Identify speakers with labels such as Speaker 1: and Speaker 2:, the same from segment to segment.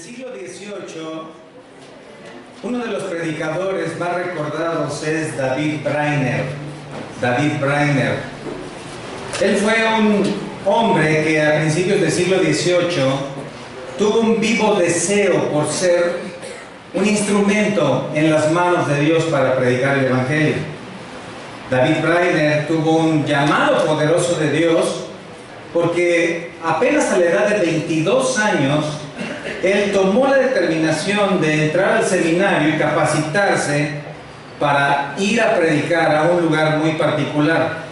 Speaker 1: siglo XVIII, uno de los predicadores más recordados es David Brainerd. David Brainerd. Él fue un hombre que a principios del siglo XVIII tuvo un vivo deseo por ser un instrumento en las manos de Dios para predicar el Evangelio. David Brainerd tuvo un llamado poderoso de Dios porque apenas a la edad de 22 años él tomó la determinación de entrar al seminario y capacitarse para ir a predicar a un lugar muy particular,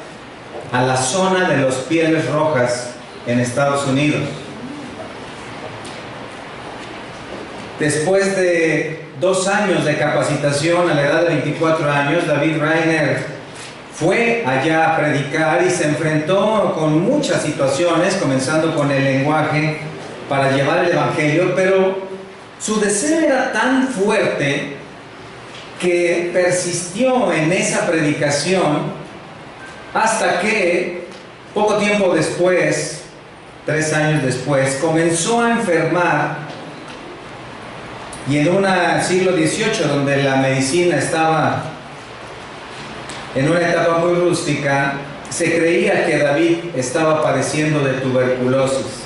Speaker 1: a la zona de los Pieles Rojas en Estados Unidos. Después de 2 años de capacitación, a la edad de 24 años, David Brainerd fue allá a predicar y se enfrentó con muchas situaciones, comenzando con el lenguaje para llevar el Evangelio, pero su deseo era tan fuerte que persistió en esa predicación hasta que, poco tiempo después, 3 años después, comenzó a enfermar. Y en un siglo XVIII, donde la medicina estaba en una etapa muy rústica, se creía que David estaba padeciendo de tuberculosis.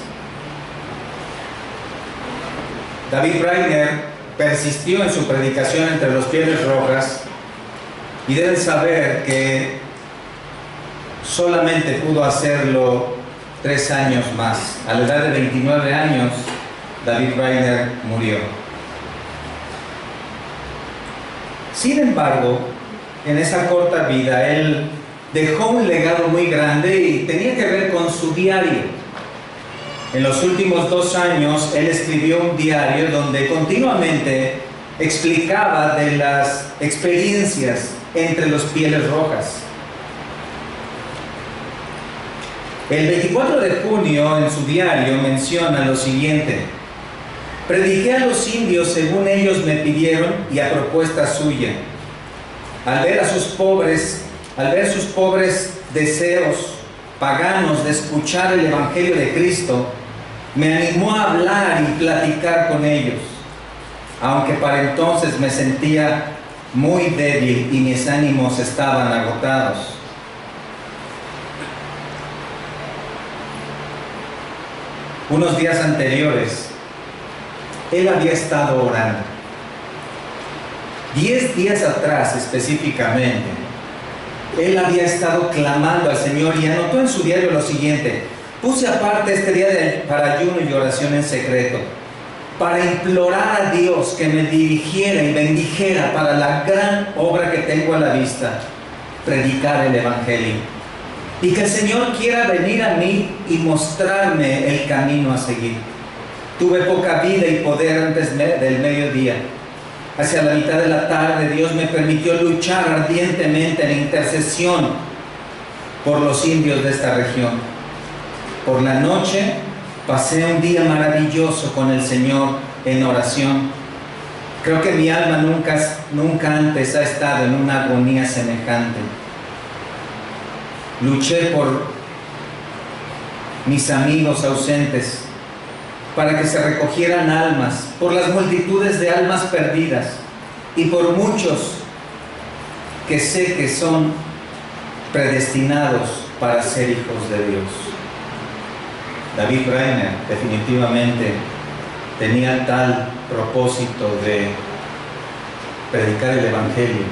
Speaker 1: David Brainerd persistió en su predicación entre los Pieles Rojas, y deben saber que solamente pudo hacerlo 3 años más. A la edad de 29 años, David Brainerd murió. Sin embargo, en esa corta vida, él dejó un legado muy grande y tenía que ver con su diario. En los últimos 2 años, él escribió un diario donde continuamente explicaba de las experiencias entre los Pieles Rojas. El 24 de junio, en su diario, menciona lo siguiente: prediqué a los indios según ellos me pidieron y a propuesta suya. Al ver sus pobres deseos paganos de escuchar el Evangelio de Cristo, me animó a hablar y platicar con ellos, aunque para entonces me sentía muy débil y mis ánimos estaban agotados. Unos días anteriores, él había estado orando. 10 días atrás específicamente, él había estado clamando al Señor y anotó en su diario lo siguiente: puse aparte este día para ayuno y oración en secreto, para implorar a Dios que me dirigiera y bendijera para la gran obra que tengo a la vista, predicar el Evangelio, y que el Señor quiera venir a mí y mostrarme el camino a seguir. Tuve poca vida y poder antes del mediodía. Hacia la mitad de la tarde, Dios me permitió luchar ardientemente en intercesión por los indios de esta región. Por la noche, pasé un día maravilloso con el Señor en oración. Creo que mi alma nunca antes ha estado en una agonía semejante. Luché por mis amigos ausentes, para que se recogieran almas, por las multitudes de almas perdidas y por muchos que sé que son predestinados para ser hijos de Dios. David Brainerd definitivamente tenía tal propósito de predicar el Evangelio,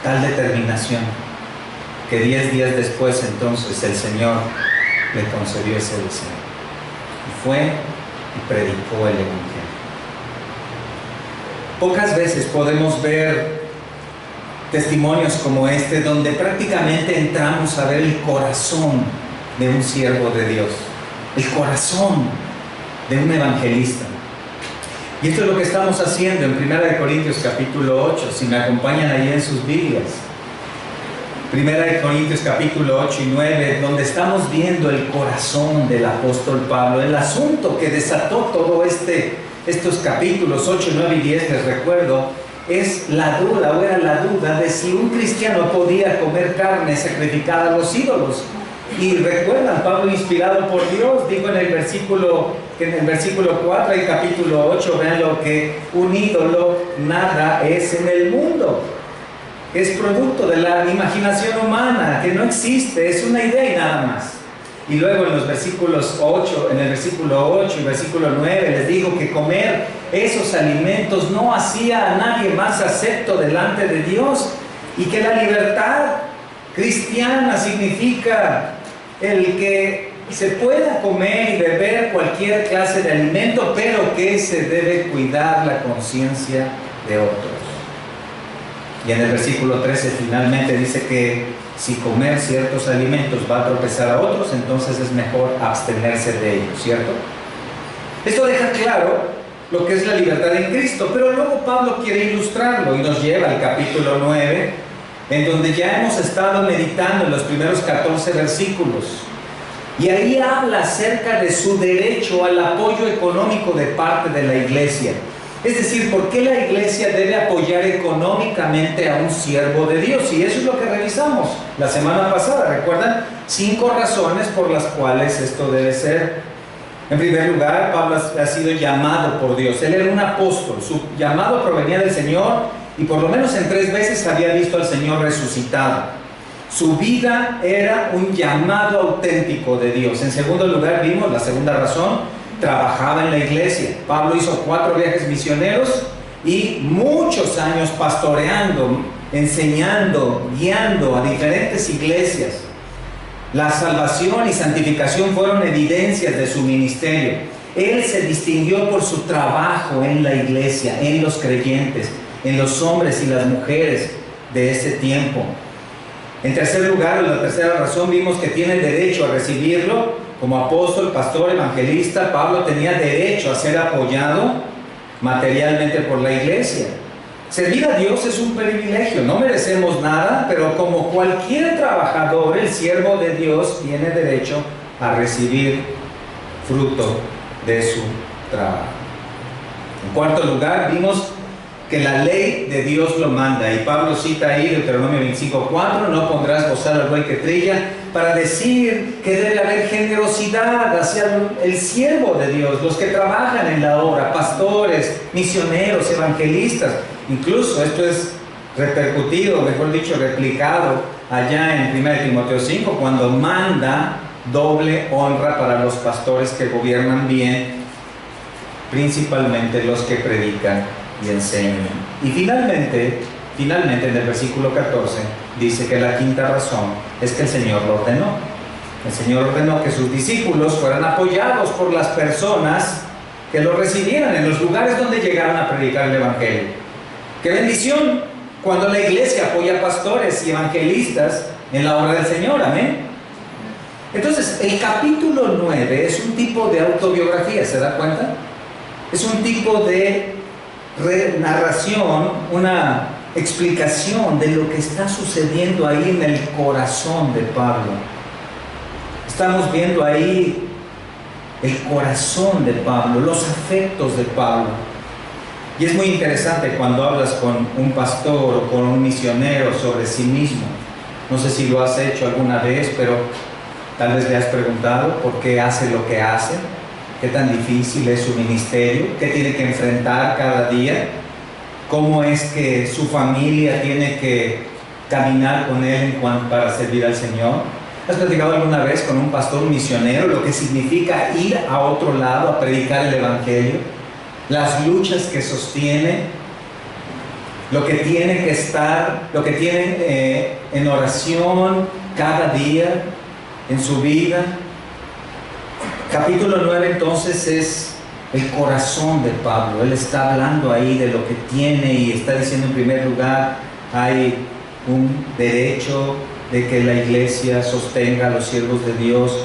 Speaker 1: tal determinación, que 10 días después entonces el Señor le concedió ese deseo. Y fue y predicó el Evangelio. Pocas veces podemos ver testimonios como este, donde prácticamente entramos a ver el corazón de un siervo de Dios, el corazón de un evangelista. Y esto es lo que estamos haciendo en 1 Corintios capítulo 8, si me acompañan ahí en sus Biblias. 1 Corintios capítulo 8 y 9, donde estamos viendo el corazón del apóstol Pablo, el asunto que desató todo estos capítulos 8, 9 y 10, les recuerdo, es la duda, o era la duda de si un cristiano podía comer carne sacrificada a los ídolos. Y recuerdan, Pablo, inspirado por Dios, dijo en el versículo que en el versículo 4 y capítulo 8, vean lo que un ídolo nada es en el mundo. Es producto de la imaginación humana, que no existe, es una idea y nada más. Y luego en los versículos 8, en el versículo 8 y versículo 9 les digo que comer esos alimentos no hacía a nadie más acepto delante de Dios, y que la libertad cristiana significa el que se pueda comer y beber cualquier clase de alimento, pero que se debe cuidar la conciencia de otros. Y en el versículo 13 finalmente dice que si comer ciertos alimentos va a tropezar a otros, entonces es mejor abstenerse de ellos, ¿cierto? Esto deja claro lo que es la libertad en Cristo, pero luego Pablo quiere ilustrarlo y nos lleva al capítulo 9, en donde ya hemos estado meditando en los primeros 14 versículos. Y ahí habla acerca de su derecho al apoyo económico de parte de la iglesia. Es decir, ¿por qué la iglesia debe apoyar económicamente a un siervo de Dios? Y eso es lo que revisamos la semana pasada. ¿Recuerdan? 5 razones por las cuales esto debe ser. En primer lugar, Pablo ha sido llamado por Dios. Él era un apóstol. Su llamado provenía del Señor y por lo menos en 3 veces había visto al Señor resucitado. Su vida era un llamado auténtico de Dios. En segundo lugar, vimos la segunda razón. Trabajaba en la iglesia. Pablo hizo 4 viajes misioneros y muchos años pastoreando, enseñando, guiando a diferentes iglesias. La salvación y santificación fueron evidencias de su ministerio. Él se distinguió por su trabajo en la iglesia, en los creyentes, en los hombres y las mujeres de ese tiempo. En tercer lugar, la tercera razón, vimos que tiene derecho a recibirlo. Como apóstol, pastor, evangelista, Pablo tenía derecho a ser apoyado materialmente por la iglesia. Servir a Dios es un privilegio, no merecemos nada, pero como cualquier trabajador, el siervo de Dios tiene derecho a recibir fruto de su trabajo. En cuarto lugar, vimos que la ley de Dios lo manda, y Pablo cita ahí Deuteronomio 25:4, no pondrás gozar al buey que trilla, para decir que debe haber generosidad hacia el siervo de Dios, los que trabajan en la obra, pastores, misioneros, evangelistas. Incluso esto es repercutido, mejor dicho, replicado allá en 1 Timoteo 5, cuando manda doble honra para los pastores que gobiernan bien, principalmente los que predican y enseñan. Y finalmente en el versículo 14 dice que la quinta razón es que el Señor lo ordenó. El Señor ordenó que sus discípulos fueran apoyados por las personas que lo recibieran en los lugares donde llegaran a predicar el Evangelio. ¡Qué bendición! Cuando la iglesia apoya a pastores y evangelistas en la obra del Señor, amén. Entonces, el capítulo 9 es un tipo de autobiografía, ¿se da cuenta? Es un tipo de narración, una explicación de lo que está sucediendo ahí en el corazón de Pablo. Estamos viendo ahí el corazón de Pablo, los afectos de Pablo. Y es muy interesante cuando hablas con un pastor o con un misionero sobre sí mismo. No sé si lo has hecho alguna vez, pero tal vez le has preguntado por qué hace lo que hace, qué tan difícil es su ministerio, qué tiene que enfrentar cada día, cómo es que su familia tiene que caminar con él para servir al Señor. ¿Has platicado alguna vez con un pastor misionero lo que significa ir a otro lado a predicar el Evangelio? Las luchas que sostiene, lo que tiene que estar, lo que tiene en oración cada día en su vida. Capítulo 9 entonces es el corazón de Pablo. Él está hablando ahí de lo que tiene y está diciendo en primer lugar, hay un derecho de que la iglesia sostenga a los siervos de Dios.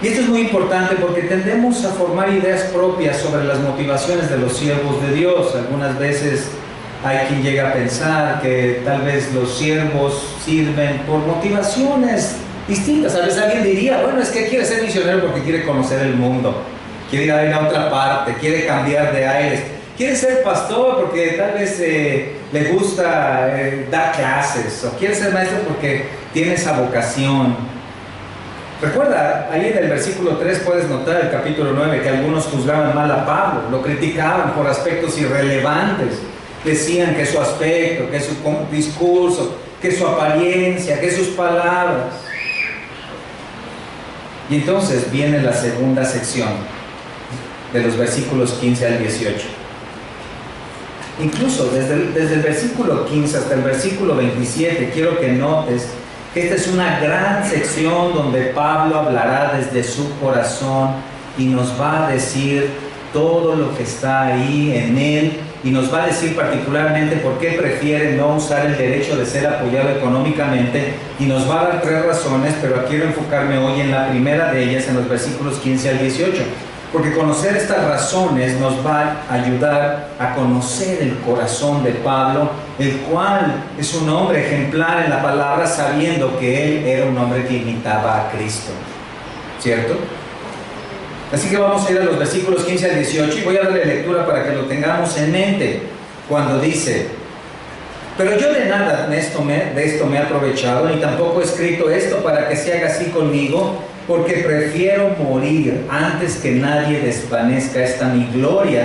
Speaker 1: Y esto es muy importante porque tendemos a formar ideas propias sobre las motivaciones de los siervos de Dios. Algunas veces hay quien llega a pensar que tal vez los siervos sirven por motivaciones distintas. A veces alguien diría, bueno, es que quiere ser misionero porque quiere conocer el mundo, quiere ir a otra parte, quiere cambiar de aires, quiere ser pastor porque tal vez le gusta dar clases, o quiere ser maestro porque tiene esa vocación. Recuerda, ahí en el versículo 3 puedes notar el capítulo 9 que algunos juzgaban mal a Pablo, lo criticaban por aspectos irrelevantes. Decían que su aspecto, que su discurso, que su apariencia, que sus palabras. Y entonces viene la segunda sección, de los versículos 15 al 18. Incluso desde el versículo 15 hasta el versículo 27, quiero que notes que esta es una gran sección donde Pablo hablará desde su corazón y nos va a decir todo lo que está ahí en él, y nos va a decir particularmente por qué prefiere no usar el derecho de ser apoyado económicamente, y nos va a dar 3 razones, pero quiero enfocarme hoy en la primera de ellas, en los versículos 15 al 18, porque conocer estas razones nos va a ayudar a conocer el corazón de Pablo, el cual es un hombre ejemplar en la palabra, sabiendo que él era un hombre que imitaba a Cristo, ¿cierto? Así que vamos a ir a los versículos 15 al 18 y voy a darle lectura para que lo tengamos en mente cuando dice: pero yo de nada de esto me he aprovechado, ni tampoco he escrito esto para que se haga así conmigo, porque prefiero morir antes que nadie desvanezca esta mi gloria.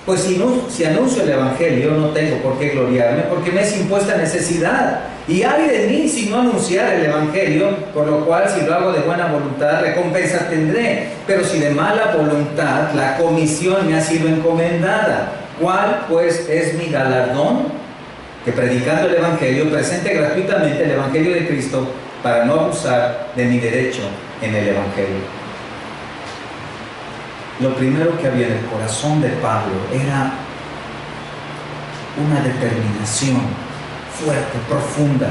Speaker 1: Pues si anuncio el Evangelio, no tengo por qué gloriarme, porque me es impuesta necesidad. Y ay de mí si no anunciar el Evangelio, por lo cual si lo hago de buena voluntad, recompensa tendré. Pero si de mala voluntad, la comisión me ha sido encomendada. ¿Cuál pues es mi galardón? Que predicando el Evangelio, presente gratuitamente el Evangelio de Cristo, para no abusar de mi derecho en el Evangelio. Lo primero que había en el corazón de Pablo era una determinación fuerte, profunda,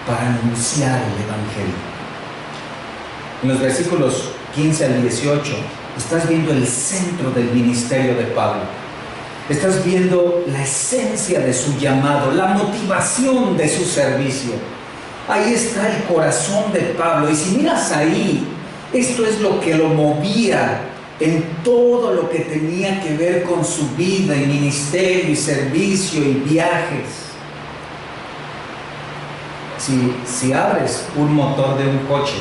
Speaker 1: para anunciar el Evangelio. En los versículos 15 al 18 estás viendo el centro del ministerio de Pablo. Estás viendo la esencia de su llamado, la motivación de su servicio. Ahí está el corazón de Pablo. Y si miras ahí, esto es lo que lo movía en todo lo que tenía que ver con su vida y ministerio y servicio y viajes. Si abres un motor de un coche,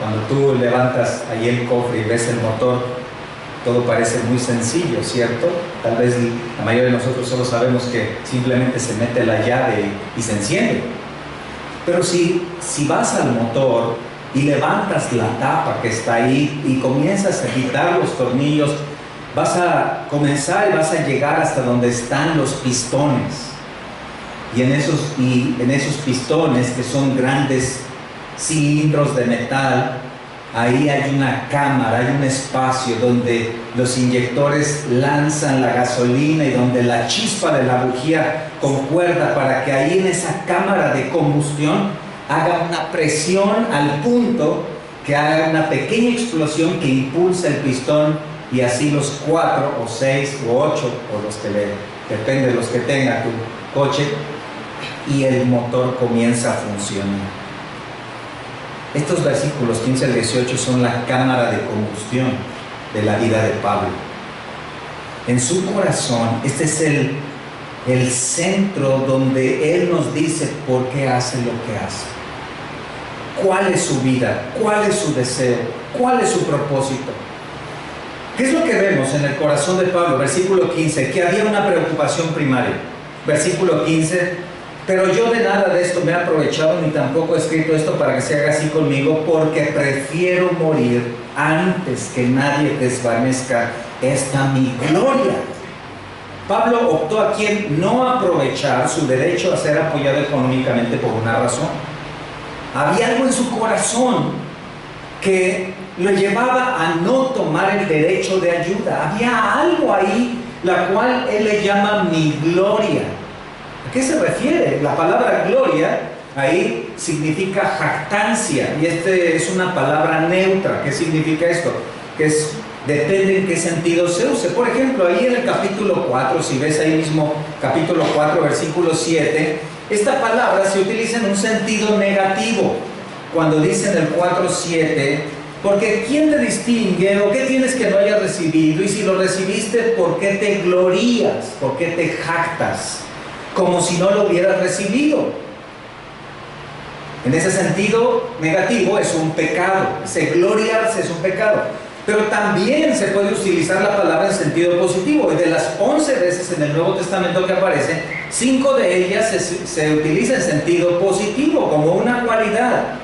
Speaker 1: cuando tú levantas ahí el cofre y ves el motor, todo parece muy sencillo, ¿cierto? Tal vez la mayoría de nosotros solo sabemos que simplemente se mete la llave y se enciende. Pero si vas al motor y levantas la tapa que está ahí y comienzas a quitar los tornillos, vas a comenzar y vas a llegar hasta donde están los pistones. Y en esos pistones, que son grandes cilindros de metal, ahí hay una cámara, hay un espacio donde los inyectores lanzan la gasolina y donde la chispa de la bujía concuerda para que ahí en esa cámara de combustión haga una presión al punto que haga una pequeña explosión que impulsa el pistón, y así los 4 o 6 o 8, o los que depende de los que tenga tu coche, y el motor comienza a funcionar. Estos versículos 15 al 18 son la cámara de combustión de la vida de Pablo. En su corazón, este es el centro donde él nos dice por qué hace lo que hace. ¿Cuál es su vida? ¿Cuál es su deseo? ¿Cuál es su propósito? ¿Qué es lo que vemos en el corazón de Pablo? Versículo 15, que había una preocupación primaria. Versículo 15, pero yo de nada de esto me he aprovechado, ni tampoco he escrito esto para que se haga así conmigo, porque prefiero morir antes que nadie desvanezca esta mi gloria. Pablo optó aquí en no aprovechar su derecho a ser apoyado económicamente por una razón. Había algo en su corazón que lo llevaba a no tomar el derecho de ayuda. Había algo ahí, la cual él le llama mi gloria. ¿A qué se refiere? La palabra gloria ahí significa jactancia, y es una palabra neutra. ¿Qué significa esto? Que depende en qué sentido se use. Por ejemplo, ahí en el capítulo 4, si ves ahí mismo capítulo 4, versículo 7, esta palabra se utiliza en un sentido negativo. Cuando dice en el 4:7, porque ¿quién te distingue o qué tienes que no hayas recibido? Y si lo recibiste, ¿por qué te glorías? ¿Por qué te jactas? Como si no lo hubieras recibido. En ese sentido negativo es un pecado. Ese gloriarse es un pecado. Pero también se puede utilizar la palabra en sentido positivo. Y de las 11 veces en el Nuevo Testamento que aparece, 5 de ellas se utiliza en sentido positivo, como una cualidad.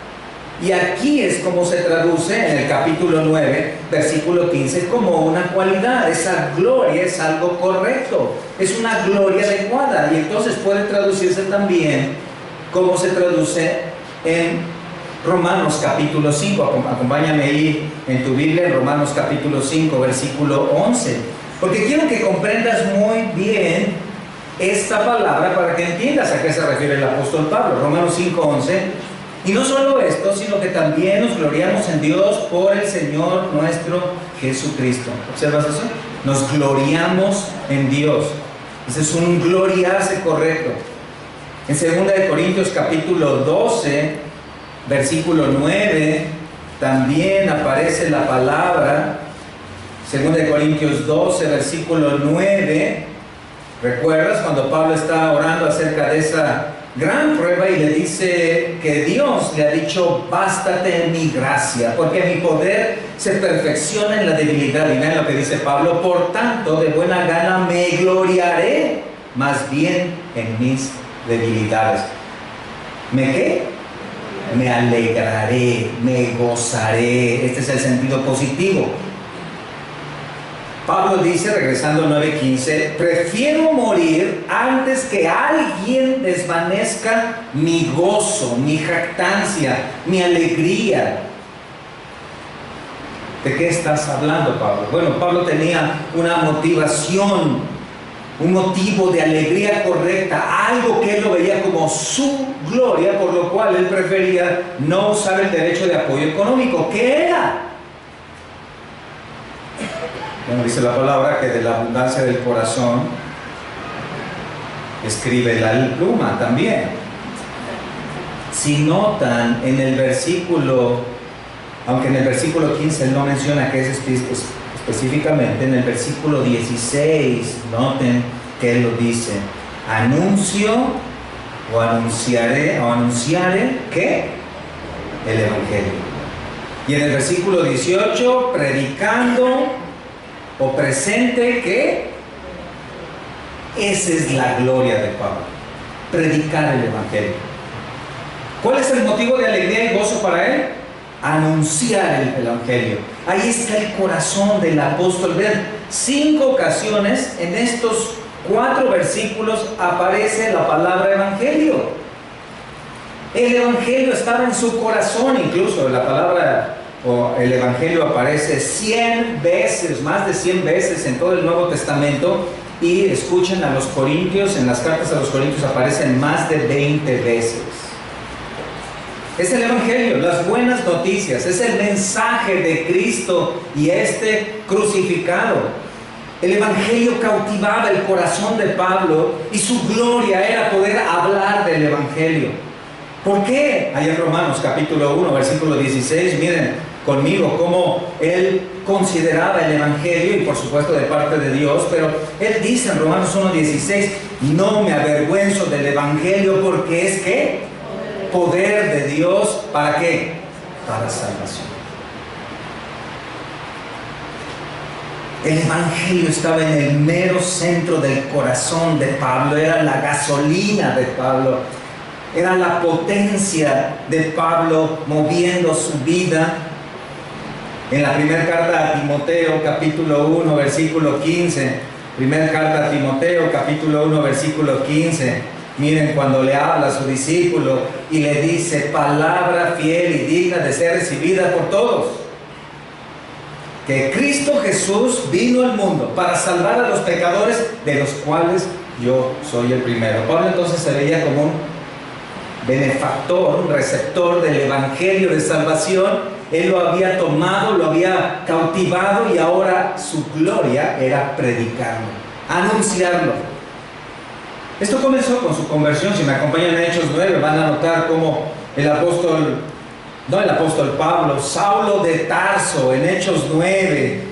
Speaker 1: Y aquí es como se traduce en el capítulo 9, versículo 15, como una cualidad. Esa gloria es algo correcto, es una gloria adecuada. Y entonces puede traducirse también como se traduce en Romanos capítulo 5. Acompáñame ahí en tu Biblia, en Romanos capítulo 5, versículo 11. Porque quiero que comprendas muy bien esta palabra para que entiendas a qué se refiere el apóstol Pablo. Romanos 5, 11. Y no solo esto, sino que también nos gloriamos en Dios por el Señor nuestro Jesucristo. ¿Observas eso? Nos gloriamos en Dios. Ese es un gloriarse correcto. En 2 Corintios capítulo 12, versículo 9, también aparece la palabra. 2 Corintios 12, versículo 9. ¿Recuerdas cuando Pablo está orando acerca de esa gran prueba y le dice que Dios le ha dicho: bástate en mi gracia, porque mi poder se perfecciona en la debilidad? Y vean lo que dice Pablo: por tanto, de buena gana me gloriaré más bien en mis debilidades. ¿Me qué? Me alegraré, me gozaré. Este es el sentido positivo. Pablo dice, regresando al 9:15, prefiero morir antes que alguien desvanezca mi gozo, mi jactancia, mi alegría. ¿De qué estás hablando, Pablo? Bueno, Pablo tenía una motivación, un motivo de alegría correcta, algo que él lo veía como su gloria, por lo cual él prefería no usar el derecho de apoyo económico. ¿Qué era? Bueno, dice la palabra que de la abundancia del corazón escribe la pluma también. Si notan en el versículo, aunque en el versículo 15 él no menciona que es específicamente, en el versículo 16, noten que él lo dice: anuncio o anunciaré ¿qué? El Evangelio. Y en el versículo 18, predicando o presente, ¿qué? Esa es la gloria de Pablo, predicar el Evangelio. ¿Cuál es el motivo de alegría y gozo para él? Anunciar el Evangelio. Ahí está el corazón del apóstol. Vean, 5 ocasiones en estos 4 versículos aparece la palabra Evangelio. El Evangelio estaba en su corazón. Incluso la palabra o el Evangelio aparece 100 veces, más de 100 veces en todo el Nuevo Testamento. Y escuchen a los Corintios, en las cartas a los Corintios aparecen más de 20 veces. Es el Evangelio, las buenas noticias, es el mensaje de Cristo y este crucificado. El Evangelio cautivaba el corazón de Pablo y su gloria era poder hablar del Evangelio. ¿Por qué? Ahí en Romanos capítulo 1, versículo 16, miren conmigo cómo él consideraba el Evangelio, y por supuesto de parte de Dios, pero él dice en Romanos 1:16: no me avergüenzo del Evangelio, porque es ¿qué? Poder de Dios. ¿Para qué? Para salvación. El Evangelio estaba en el mero centro del corazón de Pablo, era la gasolina de Pablo, era la potencia de Pablo moviendo su vida. En la primera carta a Timoteo, capítulo 1, versículo 15, primera carta a Timoteo, capítulo 1, versículo 15, miren cuando le habla a su discípulo y le dice: palabra fiel y digna de ser recibida por todos, que Cristo Jesús vino al mundo para salvar a los pecadores, de los cuales yo soy el primero. Pablo entonces se veía como un benefactor, un receptor del Evangelio de salvación. Él lo había tomado, lo había cautivado, y ahora su gloria era predicarlo, anunciarlo. Esto comenzó con su conversión. Si me acompañan en Hechos 9, van a notar cómo el apóstol Pablo, Saulo de Tarso, en Hechos 9,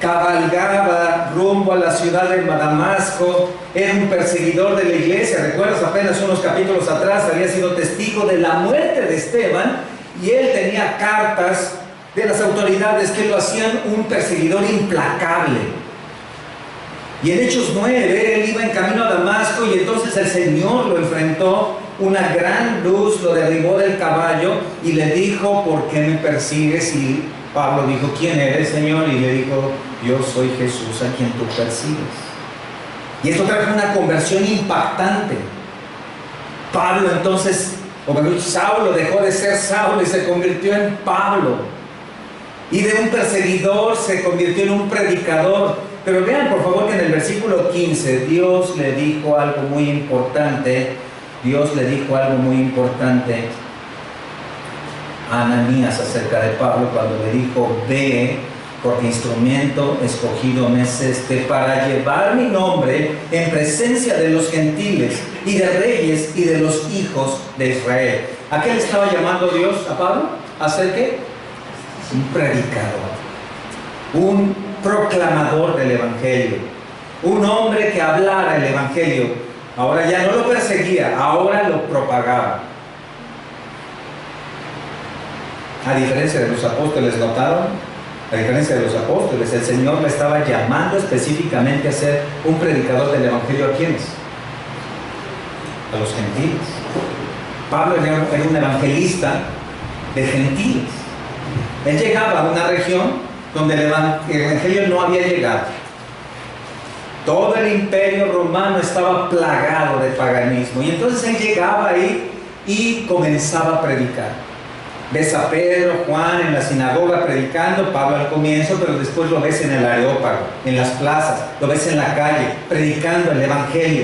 Speaker 1: cabalgaba rumbo a la ciudad de Damasco, era un perseguidor de la iglesia. ¿Recuerdas? Apenas unos capítulos atrás había sido testigo de la muerte de Esteban, y él tenía cartas de las autoridades que lo hacían un perseguidor implacable. Y en Hechos 9, él iba en camino a Damasco, y entonces el Señor lo enfrentó, una gran luz lo derribó del caballo y le dijo: ¿por qué me persigues? Y Pablo dijo: ¿quién eres, Señor? Y le dijo: yo soy Jesús a quien tú persigues. Y esto trajo una conversión impactante. Pablo entonces, Saulo dejó de ser Saulo y se convirtió en Pablo. Y de un perseguidor se convirtió en un predicador. Pero vean por favor que en el versículo 15 Dios le dijo algo muy importante. Dios le dijo algo muy importante a Ananías acerca de Pablo, cuando le dijo: ve, porque instrumento escogido me es este, para llevar mi nombre en presencia de los gentiles y de reyes y de los hijos de Israel. ¿A qué le estaba llamando Dios a Pablo? ¿A ser qué? Un predicador, un proclamador del Evangelio, un hombre que hablara el Evangelio. Ahora ya no lo perseguía, ahora lo propagaba. A diferencia de los apóstoles, ¿notaron? A diferencia de los apóstoles, el Señor le estaba llamando específicamente a ser un predicador del Evangelio. ¿A quiénes? A los gentiles. Pablo era un evangelista de gentiles. Él llegaba a una región donde el Evangelio no había llegado. Todo el imperio romano estaba plagado de paganismo, y entonces él llegaba ahí y comenzaba a predicar. Ves a Pedro, Juan en la sinagoga predicando, Pablo al comienzo, pero después lo ves en el Areópago, en las plazas, lo ves en la calle, predicando el Evangelio.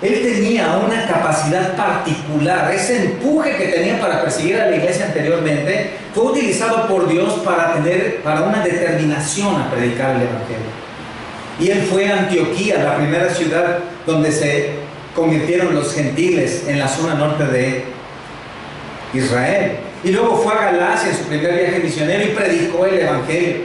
Speaker 1: Él tenía una capacidad particular. Ese empuje que tenía para perseguir a la iglesia anteriormente fue utilizado por Dios para una determinación a predicar el Evangelio. Y él fue a Antioquía, la primera ciudad donde se convirtieron los gentiles en la zona norte de Israel. Y luego fue a Galacia en su primer viaje misionero y predicó el Evangelio.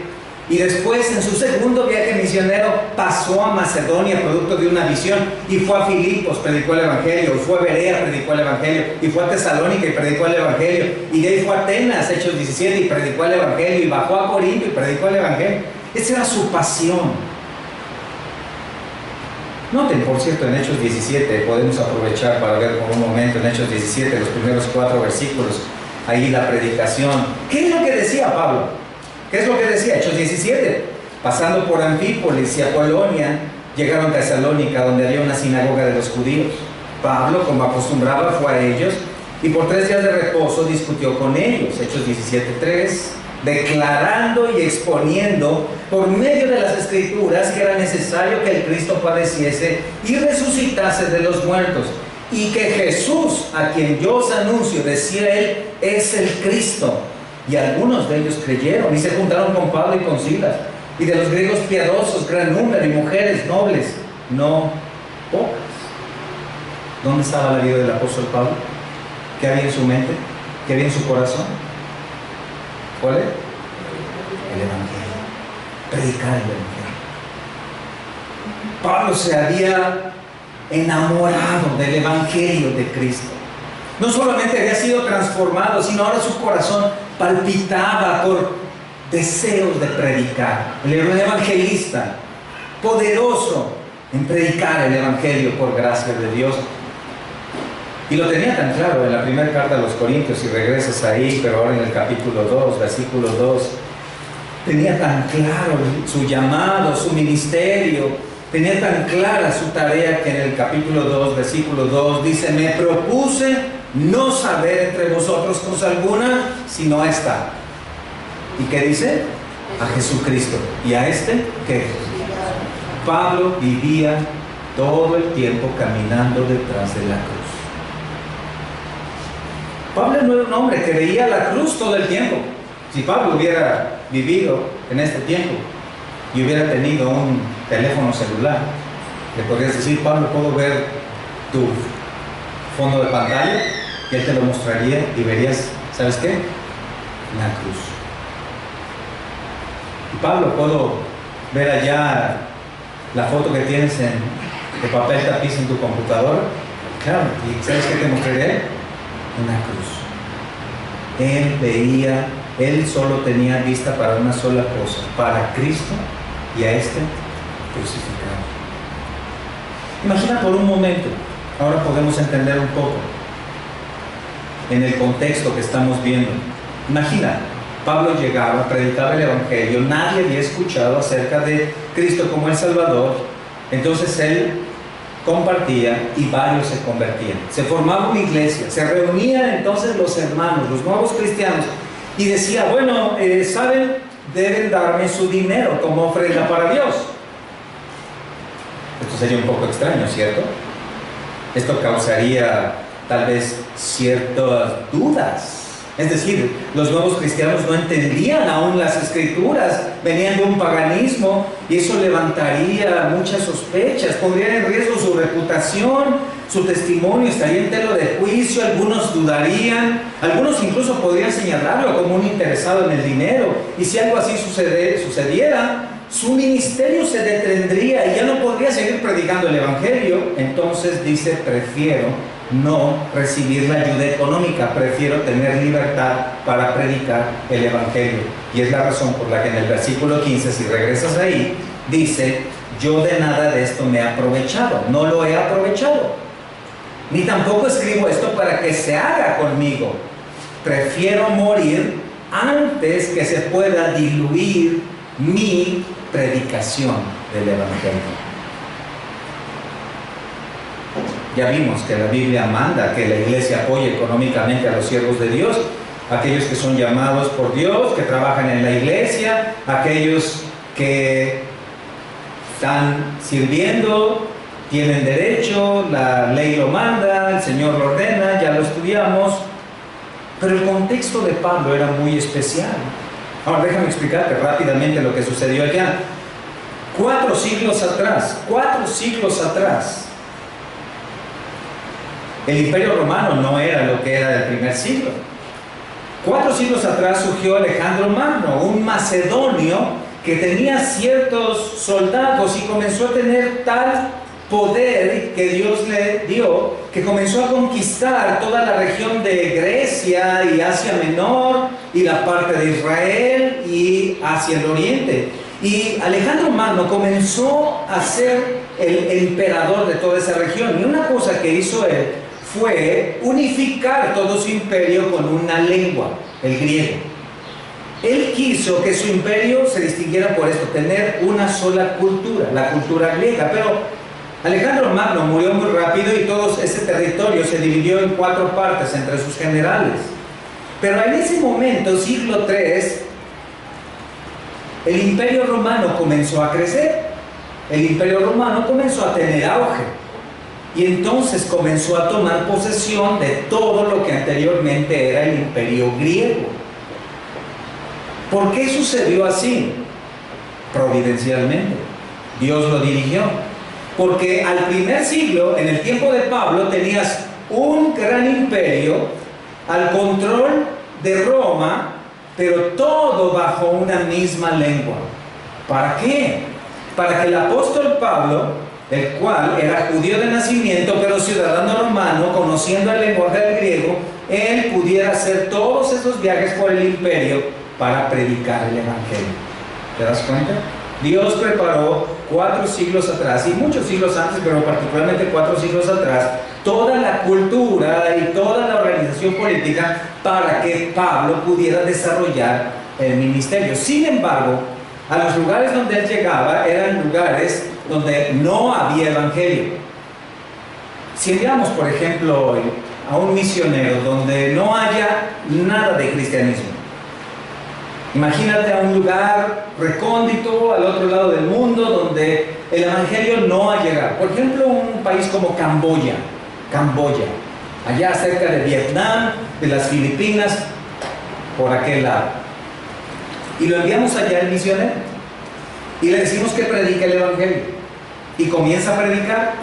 Speaker 1: Y después, en su segundo viaje misionero, pasó a Macedonia, producto de una visión, y fue a Filipos, predicó el Evangelio, y fue a Berea, predicó el Evangelio, y fue a Tesalónica y predicó el Evangelio, y de ahí fue a Atenas, Hechos 17, y predicó el Evangelio, y bajó a Corinto y predicó el Evangelio. Esa era su pasión. Noten, por cierto, en Hechos 17, podemos aprovechar para ver por un momento en Hechos 17, los primeros 4 versículos, ahí la predicación. ¿Qué es lo que decía Pablo? ¿Qué es lo que decía? Hechos 17, pasando por Anfípolis y Apolonia, llegaron a Tesalónica, donde había una sinagoga de los judíos. Pablo, como acostumbraba, fue a ellos, y por 3 días de reposo discutió con ellos. Hechos 17:3, declarando y exponiendo por medio de las Escrituras que era necesario que el Cristo padeciese y resucitase de los muertos, y que Jesús, a quien yo os anuncio, decía él, es el Cristo. Y algunos de ellos creyeron y se juntaron con Pablo y con Silas, y de los griegos piadosos gran número, y mujeres nobles no pocas. ¿Dónde estaba la vida del apóstol Pablo? ¿Qué había en su mente? ¿Qué había en su corazón? ¿Cuál es? El Evangelio. Predicar el Evangelio. Pablo se había enamorado del Evangelio de Cristo. No solamente había sido transformado, sino ahora su corazón palpitaba por deseos de predicar. Él era un evangelista poderoso en predicar el Evangelio por gracia de Dios. Y lo tenía tan claro en la primera carta a los Corintios, si regresas ahí, pero ahora en el capítulo 2, versículo 2, tenía tan claro su llamado, su ministerio, tenía tan clara su tarea, que en el capítulo 2, versículo 2, dice: me propuse no saber entre vosotros cosa alguna, sino a esta. ¿Y qué dice? A Jesucristo. ¿Y a este qué? Pablo vivía todo el tiempo caminando detrás de la cruz. Pablo no era un hombre que veía la cruz todo el tiempo. Si Pablo hubiera vivido en este tiempo y hubiera tenido un teléfono celular, le podrías decir: Pablo, ¿puedo ver tu fondo de pantalla? Y él te lo mostraría y verías, ¿sabes qué? La cruz. Y Pablo, ¿puedo ver allá la foto que tienes de papel tapiz en tu computadora? Claro, ¿y sabes qué te mostraré? Una cruz. Él solo tenía vista para una sola cosa, para Cristo y a este crucificado. Imagina por un momento, ahora podemos entender un poco en el contexto que estamos viendo. Imagina, Pablo llegaba, predicaba el Evangelio, nadie había escuchado acerca de Cristo como el Salvador, entonces él compartía y varios se convertían. Se formaba una iglesia, se reunían entonces los hermanos, los nuevos cristianos, y decía, bueno, ¿saben? Deben darme su dinero como ofrenda para Dios. Esto sería un poco extraño, ¿cierto? Esto causaría tal vez ciertas dudas. Es decir, los nuevos cristianos no entendían aún las escrituras, venían de un paganismo y eso levantaría muchas sospechas, pondría en riesgo su reputación, su testimonio estaría en tela de juicio, algunos dudarían, algunos incluso podrían señalarlo como un interesado en el dinero, y si algo así sucediera, su ministerio se detendría y ya no podría seguir predicando el Evangelio. Entonces dice, prefiero no recibir la ayuda económica, prefiero tener libertad para predicar el Evangelio. Y es la razón por la que en el versículo 15, si regresas ahí, dice, yo de nada de esto me he aprovechado, no lo he aprovechado, ni tampoco escribo esto para que se haga conmigo. Prefiero morir antes que se pueda diluir mi predicación del Evangelio. Ya vimos que la Biblia manda que la iglesia apoye económicamente a los siervos de Dios, aquellos que son llamados por Dios, que trabajan en la iglesia, aquellos que están sirviendo, tienen derecho, la ley lo manda, el Señor lo ordena, ya lo estudiamos. Pero el contexto de Pablo era muy especial. Ahora déjame explicarte rápidamente lo que sucedió allá. 4 siglos atrás, el Imperio Romano no era lo que era del primer siglo. 4 siglos atrás surgió Alejandro Magno, un macedonio que tenía ciertos soldados y comenzó a tener tal poder que Dios le dio, que comenzó a conquistar toda la región de Grecia y Asia Menor y la parte de Israel y hacia el oriente. Y Alejandro Magno comenzó a ser el emperador de toda esa región. Y una cosa que hizo él fue unificar todo su imperio con una lengua, el griego. Él quiso que su imperio se distinguiera por esto, tener una sola cultura, la cultura griega. Pero Alejandro Magno murió muy rápido y todo ese territorio se dividió en 4 partes entre sus generales. Pero en ese momento, siglo III, el Imperio Romano comenzó a crecer. El Imperio Romano comenzó a tener auge. Y entonces comenzó a tomar posesión de todo lo que anteriormente era el Imperio griego. ¿Por qué sucedió así? Providencialmente. Dios lo dirigió. Porque al primer siglo, en el tiempo de Pablo, tenías un gran imperio al control de Roma, pero todo bajo una misma lengua. ¿Para qué? Para que el apóstol Pablo, el cual era judío de nacimiento, pero ciudadano romano, conociendo el lenguaje del griego, él pudiera hacer todos esos viajes por el imperio para predicar el Evangelio. ¿Te das cuenta? Dios preparó 4 siglos atrás, y muchos siglos antes, pero particularmente 4 siglos atrás, toda la cultura y toda la organización política para que Pablo pudiera desarrollar el ministerio. Sin embargo, a los lugares donde él llegaba eran lugares donde no había evangelio. Si enviamos, por ejemplo, a un misionero donde no haya nada de cristianismo, imagínate a un lugar recóndito al otro lado del mundo donde el evangelio no ha llegado. Por ejemplo, un país como Camboya, allá cerca de Vietnam, de las Filipinas, por aquel lado. Y lo enviamos allá al misionero y le decimos que predique el evangelio, y comienza a predicar,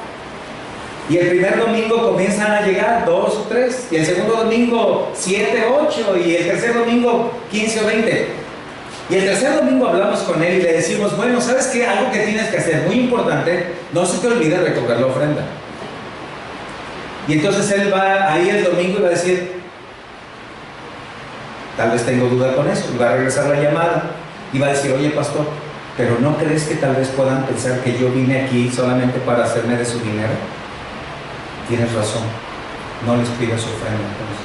Speaker 1: y el primer domingo comienzan a llegar 2 o 3, y el segundo domingo 7, 8, y el tercer domingo 15 o 20. Y el tercer domingo hablamos con él y le decimos, bueno, ¿sabes qué? Algo que tienes que hacer, muy importante, no se te olvide recoger la ofrenda. Y entonces él va ahí el domingo y va a decir, tal vez tengo duda con eso, y va a regresar la llamada y va a decir, oye pastor, pero ¿no crees que tal vez puedan pensar que yo vine aquí solamente para hacerme de su dinero? Tienes razón, no les pidas su ofrenda entonces.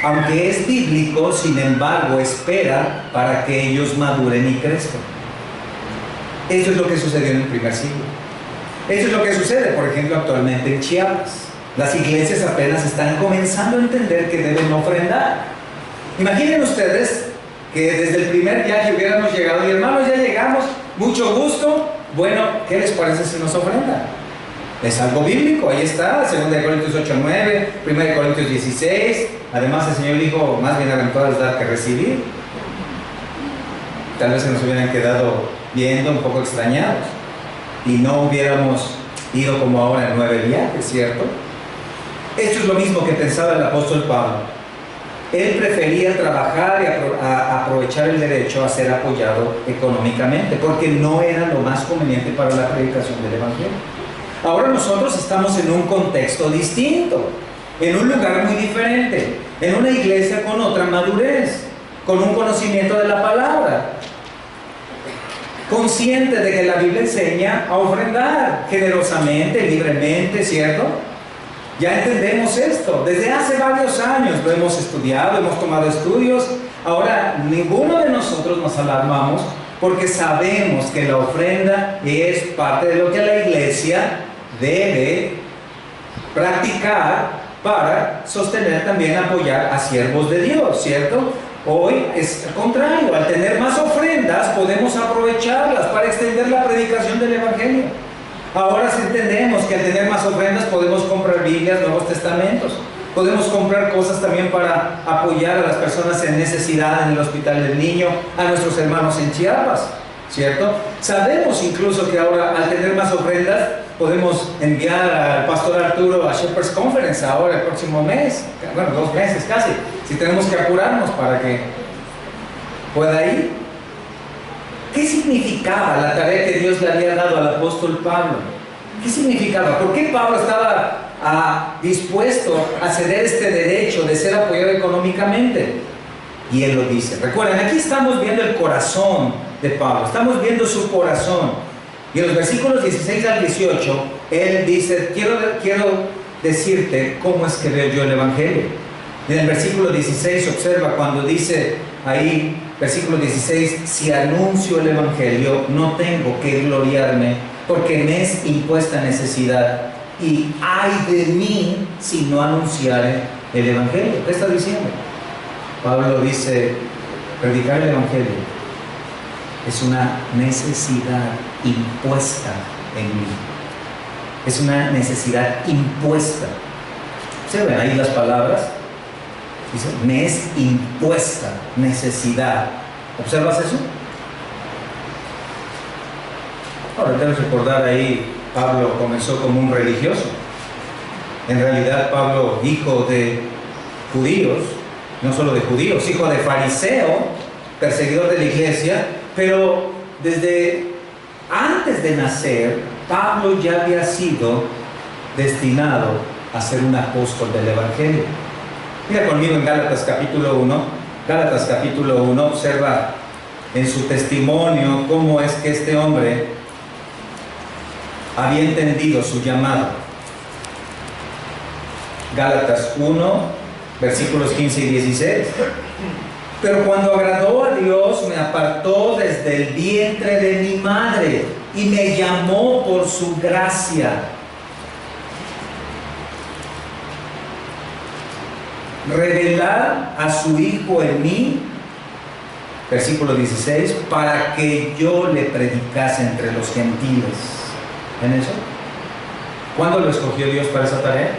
Speaker 1: Aunque es bíblico, sin embargo, espera para que ellos maduren y crezcan. Eso es lo que sucedió en el primer siglo. Eso es lo que sucede, por ejemplo, actualmente en Chiapas. Las iglesias apenas están comenzando a entender que deben ofrendar. Imaginen ustedes que desde el primer viaje hubiéramos llegado y hermanos, ya llegamos, mucho gusto. Bueno, ¿qué les parece si nos ofrendan? Es algo bíblico, ahí está, 2 Corintios 8:9, 1 Corintios 16. Además el Señor dijo, más bienaventurado es dar que recibir. Tal vez se nos hubieran quedado viendo un poco extrañados y no hubiéramos ido como ahora en 9 viajes, ¿cierto? Esto es lo mismo que pensaba el apóstol Pablo. Él prefería trabajar y aprovechar el derecho a ser apoyado económicamente, porque no era lo más conveniente para la predicación del Evangelio. Ahora nosotros estamos en un contexto distinto, en un lugar muy diferente, en una iglesia con otra madurez, con un conocimiento de la palabra, consciente de que la Biblia enseña a ofrendar generosamente, libremente, ¿cierto? Ya entendemos esto, desde hace varios años lo hemos estudiado, hemos tomado estudios. Ahora ninguno de nosotros nos alarmamos porque sabemos que la ofrenda es parte de lo que la iglesia debe practicar para sostener, también apoyar a siervos de Dios, ¿cierto? Hoy es al contrario, al tener más ofrendas podemos aprovecharlas para extender la predicación del Evangelio. Ahora sí entendemos que al tener más ofrendas podemos comprar Biblias, Nuevos Testamentos, podemos comprar cosas también para apoyar a las personas en necesidad en el Hospital del Niño, a nuestros hermanos en Chiapas, ¿cierto? Sabemos incluso que ahora al tener más ofrendas podemos enviar al pastor Arturo a Shepherd's Conference ahora el próximo mes, bueno, 2 meses casi, si tenemos que apurarnos para que pueda ir. ¿Qué significaba la tarea que Dios le había dado al apóstol Pablo? ¿Qué significaba? ¿Por qué Pablo estaba dispuesto a ceder este derecho de ser apoyado económicamente? Y él lo dice. Recuerden, aquí estamos viendo el corazón de Pablo, estamos viendo su corazón. Y en los versículos 16 al 18, él dice, quiero decirte cómo es que veo yo el Evangelio. En el versículo 16 observa cuando dice ahí, versículo 16, si anuncio el Evangelio, no tengo que gloriarme, porque me es impuesta necesidad, y ay de mí si no anunciare el Evangelio. ¿Qué está diciendo? Pablo dice, predicar el Evangelio es una necesidad impuesta en mí. Es una necesidad impuesta. ¿Se ven ahí las palabras? Dice, me es impuesta necesidad. ¿Observas eso? Ahora debes recordar ahí, Pablo comenzó como un religioso. En realidad Pablo, hijo de judíos, no solo de judíos, hijo de fariseo, perseguidor de la iglesia, pero desde antes de nacer, Pablo ya había sido destinado a ser un apóstol del Evangelio. Mira conmigo en Gálatas capítulo 1. Gálatas capítulo 1, observa en su testimonio cómo es que este hombre había entendido su llamado. Gálatas 1, versículos 15 y 16. Pero cuando agradó a Dios, me apartó desde el vientre de mi madre y me llamó por su gracia. Revelar a su Hijo en mí, versículo 16, para que yo le predicase entre los gentiles. ¿Ven eso? ¿Cuándo lo escogió Dios para esa tarea?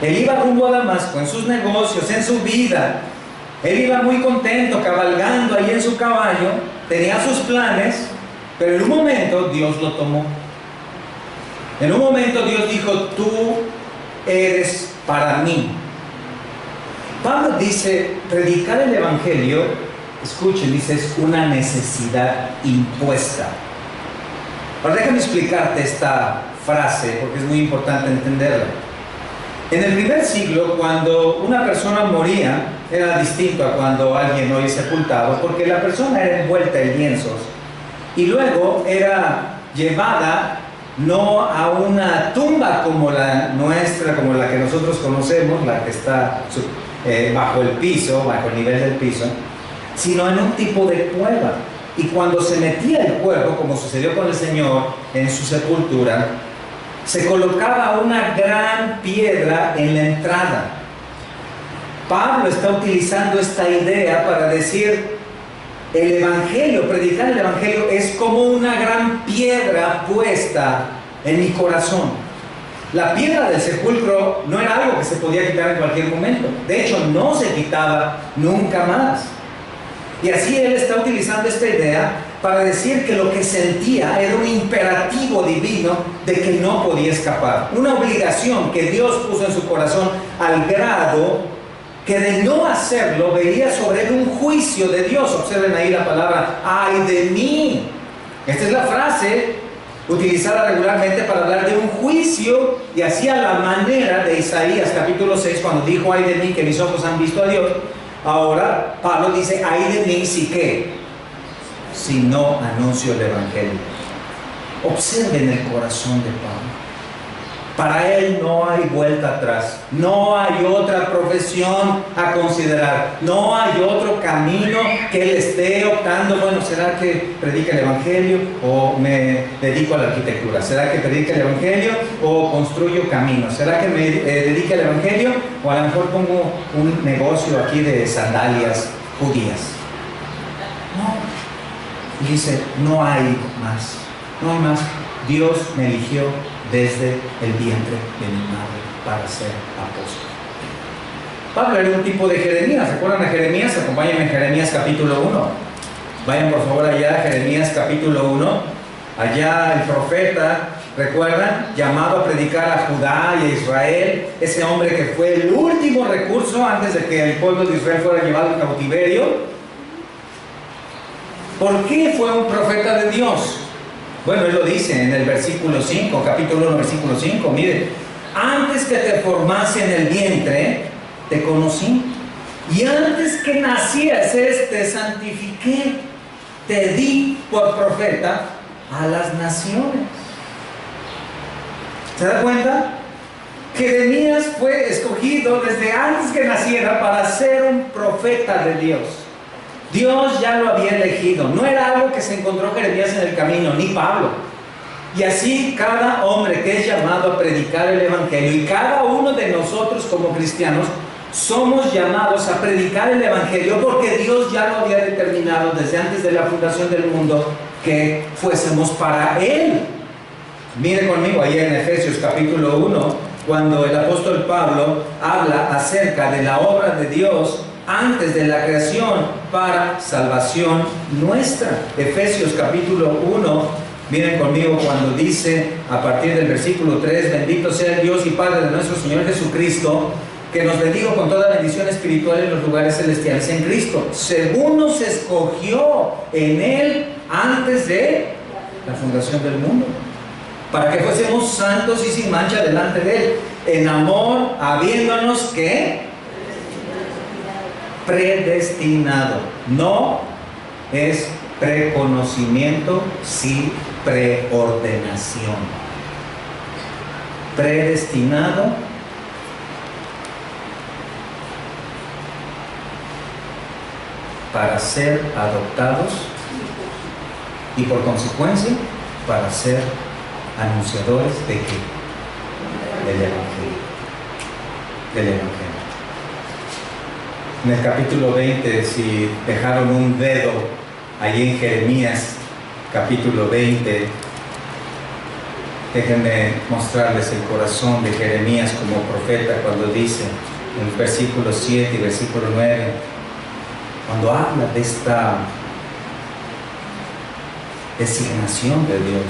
Speaker 1: Él iba rumbo a Damasco, en sus negocios, en su vida. Él iba muy contento, cabalgando ahí en su caballo, tenía sus planes, pero en un momento Dios lo tomó. En un momento Dios dijo, tú eres para mí. Pablo dice, predicar el Evangelio, escuchen, dice, es una necesidad impuesta. Ahora déjame explicarte esta frase, porque es muy importante entenderla. En el primer siglo, cuando una persona moría, era distinto a cuando alguien hoy es sepultado, porque la persona era envuelta en lienzos y luego era llevada no a una tumba como la nuestra, como la que nosotros conocemos, la que está bajo el piso, bajo el nivel del piso, sino en un tipo de cueva. Y cuando se metía el cuerpo, como sucedió con el Señor en su sepultura, se colocaba una gran piedra en la entrada. Pablo está utilizando esta idea para decir, el Evangelio, predicar el Evangelio es como una gran piedra puesta en mi corazón. La piedra del sepulcro no era algo que se podía quitar en cualquier momento. De hecho, no se quitaba nunca más. Y así él está utilizando esta idea para decir que lo que sentía era un imperativo divino de que no podía escapar. Una obligación que Dios puso en su corazón al grado que de no hacerlo veía sobre él un juicio de Dios. Observen ahí la palabra, ¡ay de mí! Esta es la frase utilizada regularmente para hablar de un juicio, y así a la manera de Isaías capítulo 6, cuando dijo, ¡ay de mí, que mis ojos han visto a Dios! Ahora Pablo dice, ¡ay de mí si qué! Si no anuncio el Evangelio. Observen el corazón de Pablo. Para él no hay vuelta atrás, no hay otra profesión a considerar, no hay otro camino que él esté optando. Bueno, ¿será que predica el Evangelio o me dedico a la arquitectura? ¿Será que predica el Evangelio o construyo caminos? ¿Será que me dedica al Evangelio o a lo mejor pongo un negocio aquí de sandalias judías? No. Y dice, no hay más, no hay más. Dios me eligió desde el vientre de mi madre para ser apóstol. Pablo era un tipo de Jeremías. ¿Recuerdan a Jeremías? Acompáñenme en Jeremías capítulo 1. Vayan por favor allá a Jeremías capítulo 1. Allá el profeta, ¿recuerdan? Llamado a predicar a Judá y a Israel. Ese hombre que fue el último recurso antes de que el pueblo de Israel fuera llevado en cautiverio. ¿Por qué fue un profeta de Dios? Bueno, él lo dice en el versículo 5, capítulo 1, versículo 5. Mire, antes que te formase en el vientre, te conocí. Y antes que nacieses, te santifiqué. Te di por profeta a las naciones. ¿Se da cuenta? Jeremías fue escogido desde antes que naciera para ser un profeta de Dios. Dios ya lo había elegido. No era algo que se encontró Jeremías en el camino, ni Pablo. Y así cada hombre que es llamado a predicar el Evangelio, y cada uno de nosotros como cristianos, somos llamados a predicar el Evangelio porque Dios ya lo había determinado desde antes de la fundación del mundo que fuésemos para Él. Mire conmigo ahí en Efesios capítulo 1, cuando el apóstol Pablo habla acerca de la obra de Dios antes de la creación para salvación nuestra. Efesios capítulo 1, miren conmigo cuando dice a partir del versículo 3, bendito sea el Dios y Padre de nuestro Señor Jesucristo, que nos bendijo con toda bendición espiritual en los lugares celestiales en Cristo, según nos escogió en Él antes de la fundación del mundo, para que fuésemos santos y sin mancha delante de Él, en amor, habiéndonos que predestinado. No es preconocimiento, sí preordenación. Predestinado para ser adoptados y por consecuencia para ser anunciadores de qué? Del Evangelio. Del Evangelio. En el capítulo 20, si dejaron un dedo allí en Jeremías capítulo 20, déjenme mostrarles el corazón de Jeremías como profeta cuando dice en el versículo 7 y versículo 9, cuando habla de esta designación de Dios.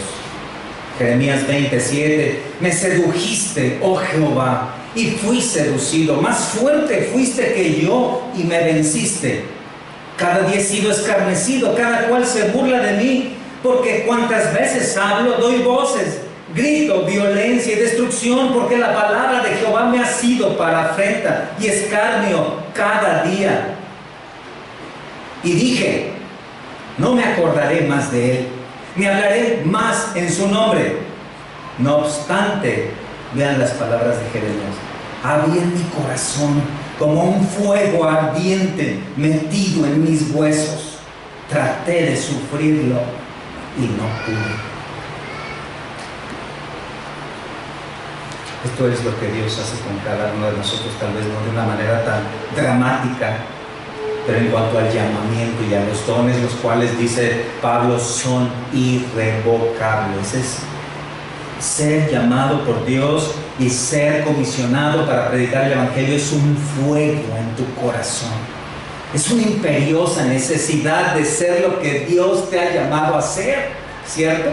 Speaker 1: Jeremías 27, me sedujiste, oh Jehová, y fui seducido. Más fuerte fuiste que yo y me venciste. Cada día he sido escarnecido, cada cual se burla de mí, porque cuantas veces hablo, doy voces, grito, violencia y destrucción, porque la palabra de Jehová me ha sido para afrenta y escarnio cada día. Y dije, no me acordaré más de él, ni hablaré más en su nombre. No obstante, vean las palabras de Jeremías, había en mi corazón como un fuego ardiente metido en mis huesos. Traté de sufrirlo y no pude. Esto es lo que Dios hace con cada uno de nosotros, tal vez no de una manera tan dramática, pero en cuanto al llamamiento y a los dones, los cuales dice Pablo son irrevocables. Es ser llamado por Dios y ser comisionado para predicar el Evangelio, es un fuego en tu corazón. Es una imperiosa necesidad de ser lo que Dios te ha llamado a ser, ¿cierto?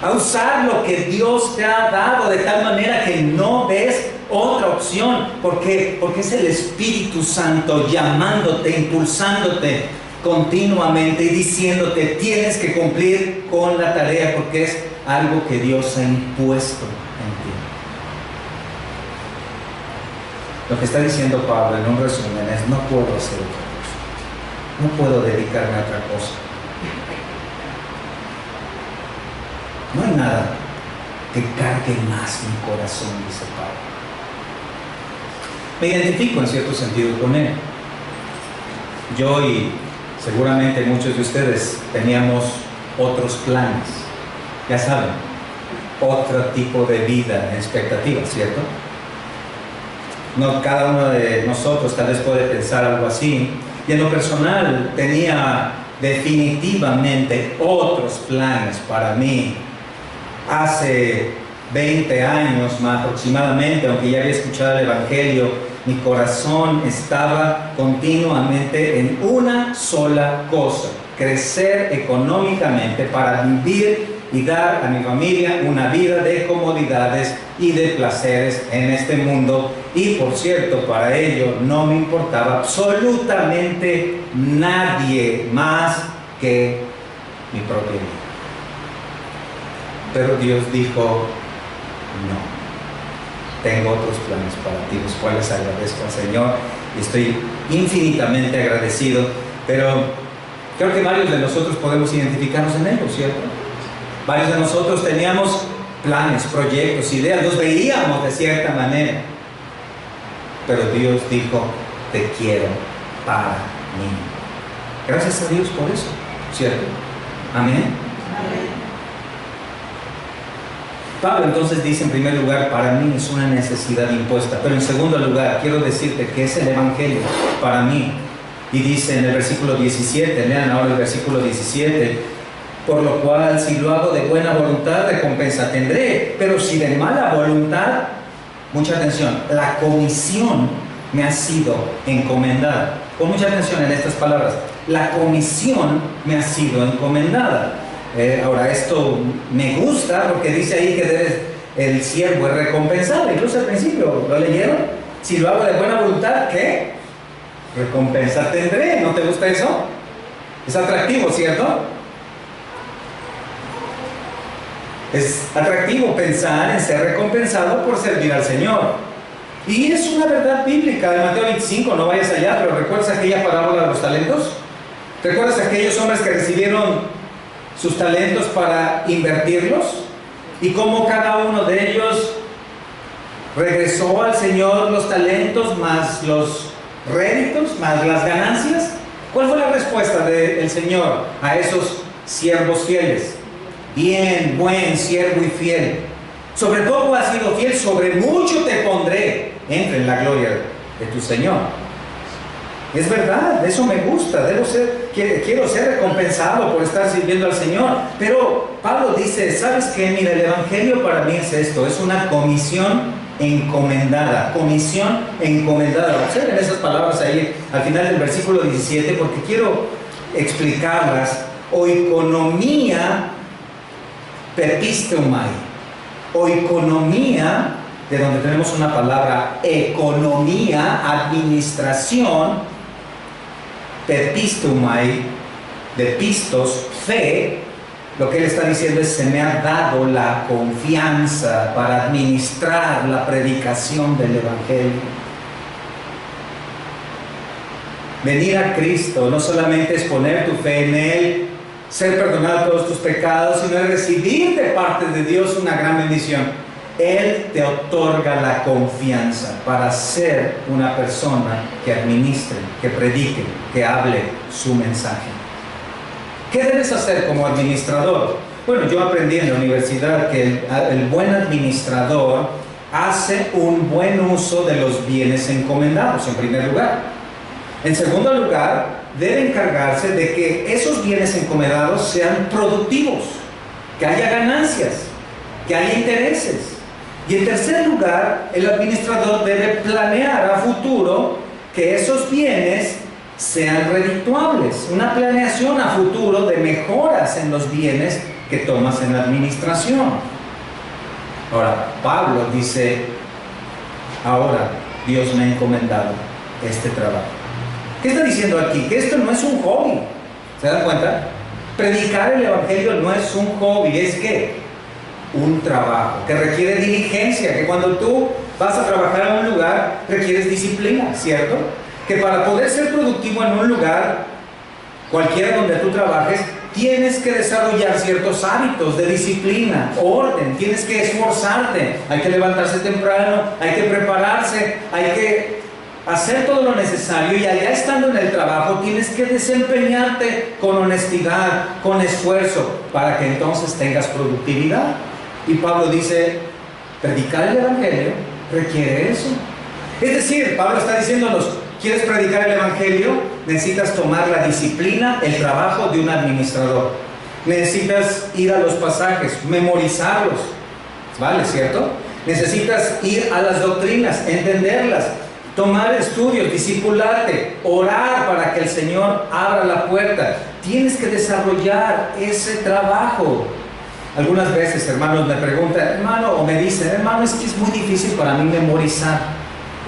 Speaker 1: A usar lo que Dios te ha dado de tal manera que no ves otra opción, porque es el Espíritu Santo llamándote, impulsándote continuamente y diciéndote tienes que cumplir con la tarea, porque es algo que Dios ha impuesto en ti. Lo que está diciendo Pablo en un resumen es: no puedo hacer otra cosa, no puedo dedicarme a otra cosa. No hay nada que cargue más mi corazón, dice Pablo. Me identifico en cierto sentido con él. Yo y seguramente muchos de ustedes teníamos otros planes, ya saben, otro tipo de vida en expectativa, ¿cierto? No, cada uno de nosotros tal vez puede pensar algo así. Y en lo personal tenía definitivamente otros planes para mí. Hace 20 años más aproximadamente, aunque ya había escuchado el Evangelio, mi corazón estaba continuamente en una sola cosa: crecer económicamente para vivir y dar a mi familia una vida de comodidades y de placeres en este mundo. Y por cierto, para ello no me importaba absolutamente nadie más que mi propia vida. Pero Dios dijo: no, tengo otros planes para ti, los cuales agradezco al Señor y estoy infinitamente agradecido. Pero creo que varios de nosotros podemos identificarnos en ello, ¿cierto? Varios de nosotros teníamos planes, proyectos, ideas, los veíamos de cierta manera. Pero Dios dijo: te quiero para mí. Gracias a Dios por eso, ¿cierto? Amén. Amén. Pablo entonces dice, en primer lugar, para mí es una necesidad impuesta. Pero en segundo lugar, quiero decirte que es el Evangelio para mí. Y dice en el versículo 17, lean ahora el versículo 17: por lo cual, si lo hago de buena voluntad, recompensa tendré. Pero si de mala voluntad, mucha atención, la comisión me ha sido encomendada. Pon mucha atención en estas palabras: la comisión me ha sido encomendada. Ahora, esto me gusta porque dice ahí que el siervo es recompensado. Incluso al principio, ¿lo leyeron? Si lo hago de buena voluntad, ¿qué? Recompensa tendré. ¿No te gusta eso? Es atractivo, ¿cierto? Es atractivo pensar en ser recompensado por servir al Señor. Y es una verdad bíblica de Mateo 25, no vayas allá, pero ¿recuerdas aquella parábola de los talentos? ¿Recuerdas aquellos hombres que recibieron sus talentos para invertirlos? Y cómo cada uno de ellos regresó al Señor los talentos más los réditos, más las ganancias. ¿Cuál fue la respuesta del Señor a esos siervos fieles? Bien, buen siervo y fiel. Sobre poco has sido fiel, sobre mucho te pondré. Entra en la gloria de tu Señor. Es verdad, eso me gusta. Quiero ser recompensado por estar sirviendo al Señor. Pero Pablo dice, ¿sabes qué? Mira, el Evangelio para mí es esto: es una comisión encomendada. Comisión encomendada. Observen esas palabras ahí al final del versículo 17, porque quiero explicarlas. Oikonomía pepistomai. Oikonomía de donde tenemos una palabra economía, administración, pepistomai, de pistos, fe, lo que él está diciendo es: se me ha dado la confianza para administrar la predicación del Evangelio. Venir a Cristo no solamente es poner tu fe en Él, ser perdonado de todos tus pecados, sino es recibir de parte de Dios una gran bendición. Él te otorga la confianza para ser una persona que administre, que predique, que hable su mensaje. ¿Qué debes hacer como administrador? Bueno, yo aprendí en la universidad que el buen administrador hace un buen uso de los bienes encomendados, en primer lugar. En segundo lugar, debe encargarse de que esos bienes encomendados sean productivos, que haya ganancias, que haya intereses. Y en tercer lugar, el administrador debe planear a futuro que esos bienes sean redituables, una planeación a futuro de mejoras en los bienes que tomas en la administración. Ahora, Pablo dice: ahora Dios me ha encomendado este trabajo. ¿Qué está diciendo aquí? Que esto no es un hobby. ¿Se dan cuenta? Predicar el Evangelio no es un hobby, es que un trabajo que requiere diligencia, que cuando tú vas a trabajar en un lugar requieres disciplina, ¿cierto? Que para poder ser productivo en un lugar, cualquiera donde tú trabajes, tienes que desarrollar ciertos hábitos de disciplina, orden, tienes que esforzarte, hay que levantarse temprano, hay que prepararse, hay que hacer todo lo necesario, y allá estando en el trabajo tienes que desempeñarte con honestidad, con esfuerzo, para que entonces tengas productividad. Y Pablo dice: predicar el Evangelio requiere eso. Es decir, Pablo está diciéndonos: ¿quieres predicar el Evangelio? Necesitas tomar la disciplina, el trabajo de un administrador. Necesitas ir a los pasajes, memorizarlos, ¿vale? ¿Cierto? Necesitas ir a las doctrinas, entenderlas, tomar estudios, discipularte, orar para que el Señor abra la puerta. Tienes que desarrollar ese trabajo. Algunas veces, hermanos, me preguntan, hermano, o me dicen: hermano, es que es muy difícil para mí memorizar.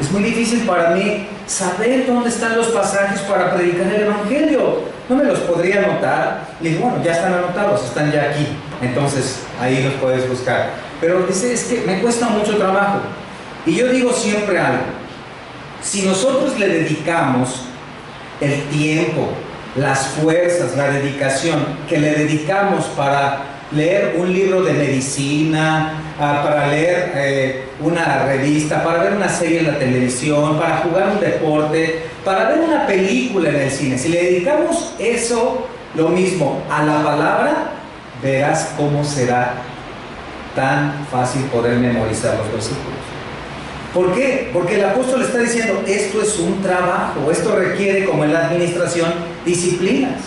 Speaker 1: Es muy difícil para mí saber dónde están los pasajes para predicar el Evangelio. ¿No me los podría anotar? Le digo: bueno, ya están anotados, están ya aquí. Entonces, ahí los puedes buscar. Pero dice: es que me cuesta mucho trabajo. Y yo digo siempre algo: si nosotros le dedicamos el tiempo, las fuerzas, la dedicación que le dedicamos para leer un libro de medicina, para leer una revista, para ver una serie en la televisión, para jugar un deporte, para ver una película en el cine, si le dedicamos eso, lo mismo, a la palabra, verás cómo será tan fácil poder memorizar los versículos. ¿Por qué? Porque el apóstol está diciendo: esto es un trabajo, esto requiere, como en la administración, disciplinas.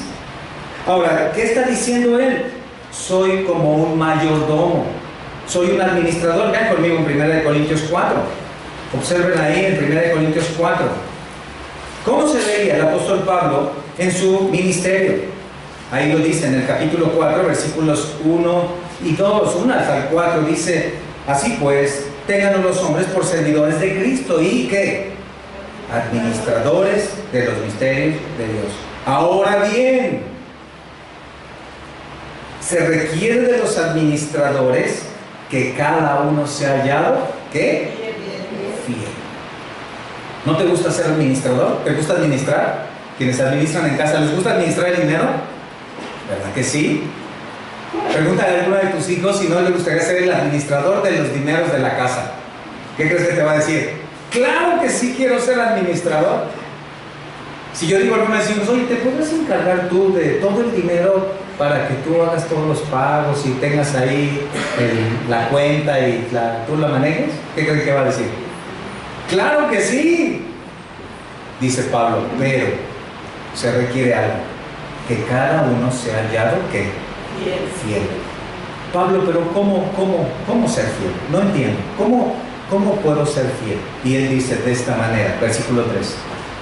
Speaker 1: Ahora, ¿qué está diciendo él? Soy como un mayordomo, soy un administrador. Vean conmigo en 1 Corintios 4. Observen ahí en 1 Corintios 4. ¿Cómo se veía el apóstol Pablo en su ministerio? Ahí lo dice en el capítulo 4, versículos 1 y 2, 1 hasta el 4, dice: así pues, téngannos los hombres por servidores de Cristo y ¿qué? Administradores de los misterios de Dios. Ahora bien, se requiere de los administradores que cada uno sea hallado, ¿qué? Fiel. ¿No te gusta ser administrador? ¿Te gusta administrar? Quienes administran en casa, ¿les gusta administrar el dinero? ¿Verdad que sí? Pregúntale a alguno de tus hijos si no le gustaría ser el administrador de los dineros de la casa. ¿Qué crees que te va a decir? ¡Claro que sí quiero ser administrador! Si yo digo a algunos hijos: oye, ¿te puedes encargar tú de todo el dinero para que tú hagas todos los pagos y tengas ahí la cuenta y tú la manejes? ¿Qué crees que va a decir? ¡Claro que sí! Dice Pablo, pero se requiere algo: que cada uno sea hallado, ¿qué? Fiel. Pablo, pero ¿cómo ser fiel? No entiendo. ¿Cómo puedo ser fiel? Y él dice de esta manera, versículo 3: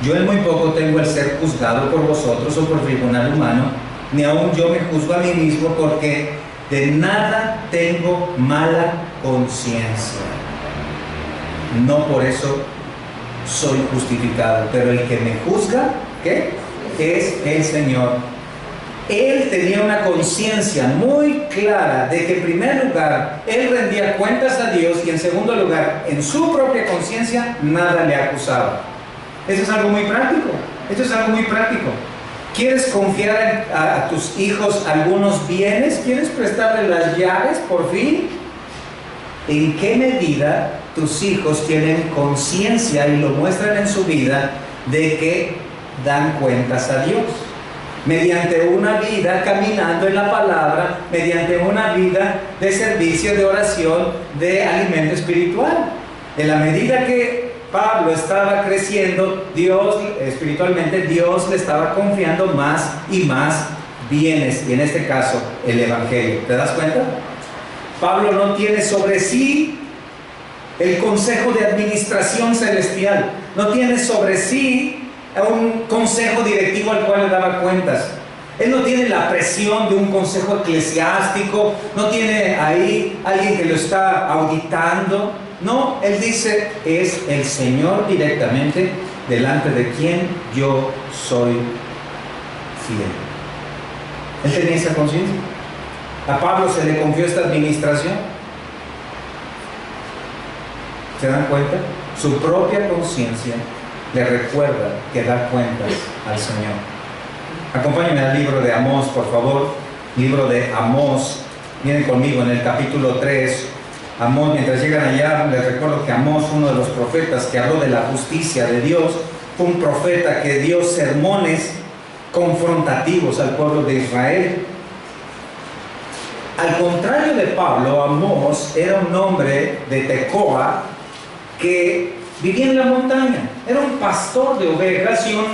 Speaker 1: yo en muy poco tengo el ser juzgado por vosotros o por tribunal humano, ni aun yo me juzgo a mí mismo, porque de nada tengo mala conciencia. no por eso soy justificado. Pero el que me juzga, ¿qué? Es el Señor. Él tenía una conciencia muy clara de que en primer lugar él rendía cuentas a Dios y en segundo lugar en su propia conciencia nada le acusaba. Eso es algo muy práctico. Eso es algo muy práctico. ¿Quieres confiar a tus hijos algunos bienes? ¿Quieres prestarle las llaves por fin? ¿En qué medida tus hijos tienen conciencia y lo muestran en su vida de que dan cuentas a Dios? Mediante una vida caminando en la palabra, mediante una vida de servicio, de oración, de alimento espiritual. En la medida que Pablo estaba creciendo, espiritualmente, Dios le estaba confiando más y más bienes, y en este caso, el Evangelio. ¿Te das cuenta? Pablo no tiene sobre sí el consejo de administración celestial, no tiene sobre sí un consejo directivo al cual le daba cuentas. Él no tiene la presión de un consejo eclesiástico, no tiene ahí alguien que lo está auditando. No, él dice, es el Señor directamente delante de quien yo soy fiel. Él tenía esa conciencia. A Pablo se le confió esta administración. ¿Se dan cuenta? Su propia conciencia le recuerda que da cuentas al Señor. Acompáñenme al libro de Amós, por favor. Libro de Amós. Vienen conmigo en el capítulo 3. Amós, mientras llegan allá, les recuerdo que Amós, uno de los profetas que habló de la justicia de Dios, fue un profeta que dio sermones confrontativos al pueblo de Israel. Al contrario de Pablo, Amós era un hombre de Tecoa que vivía en la montaña. Era un pastor de ovejas y un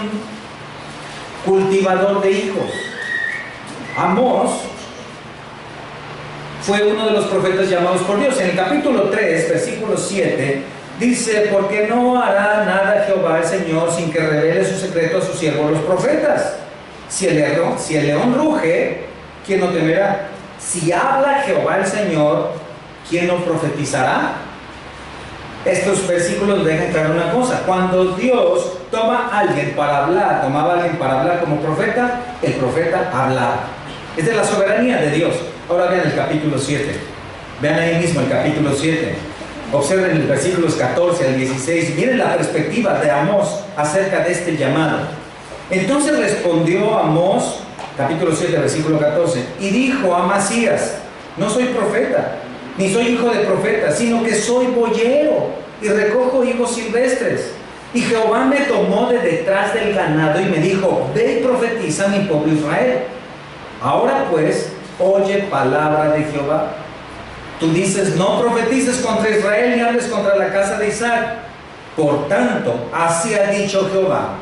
Speaker 1: cultivador de higos. Amós fue uno de los profetas llamados por Dios. En el capítulo 3, versículo 7, dice: porque no hará nada Jehová el Señor sin que revele su secreto a sus siervos los profetas. Si el león ruge, ¿quién no temerá? Si habla Jehová el Señor, ¿quién no profetizará? Estos versículos dejan claro una cosa: cuando Dios tomaba a alguien para hablar como profeta, el profeta hablaba. Es de la soberanía de Dios. Ahora vean el capítulo 7. Vean ahí mismo el capítulo 7. Observen los versículos 14 al 16. Miren la perspectiva de Amós acerca de este llamado. Entonces respondió Amós, capítulo 7, versículo 14, y dijo a Amasías: no soy profeta, ni soy hijo de profeta, sino que soy boyero y recojo higos silvestres. Y Jehová me tomó de detrás del ganado y me dijo: ve y profetiza a mi pueblo Israel. Ahora pues, oye palabra de Jehová. Tú dices: no profetices contra Israel ni hables contra la casa de Isaac. Por tanto, así ha dicho Jehová.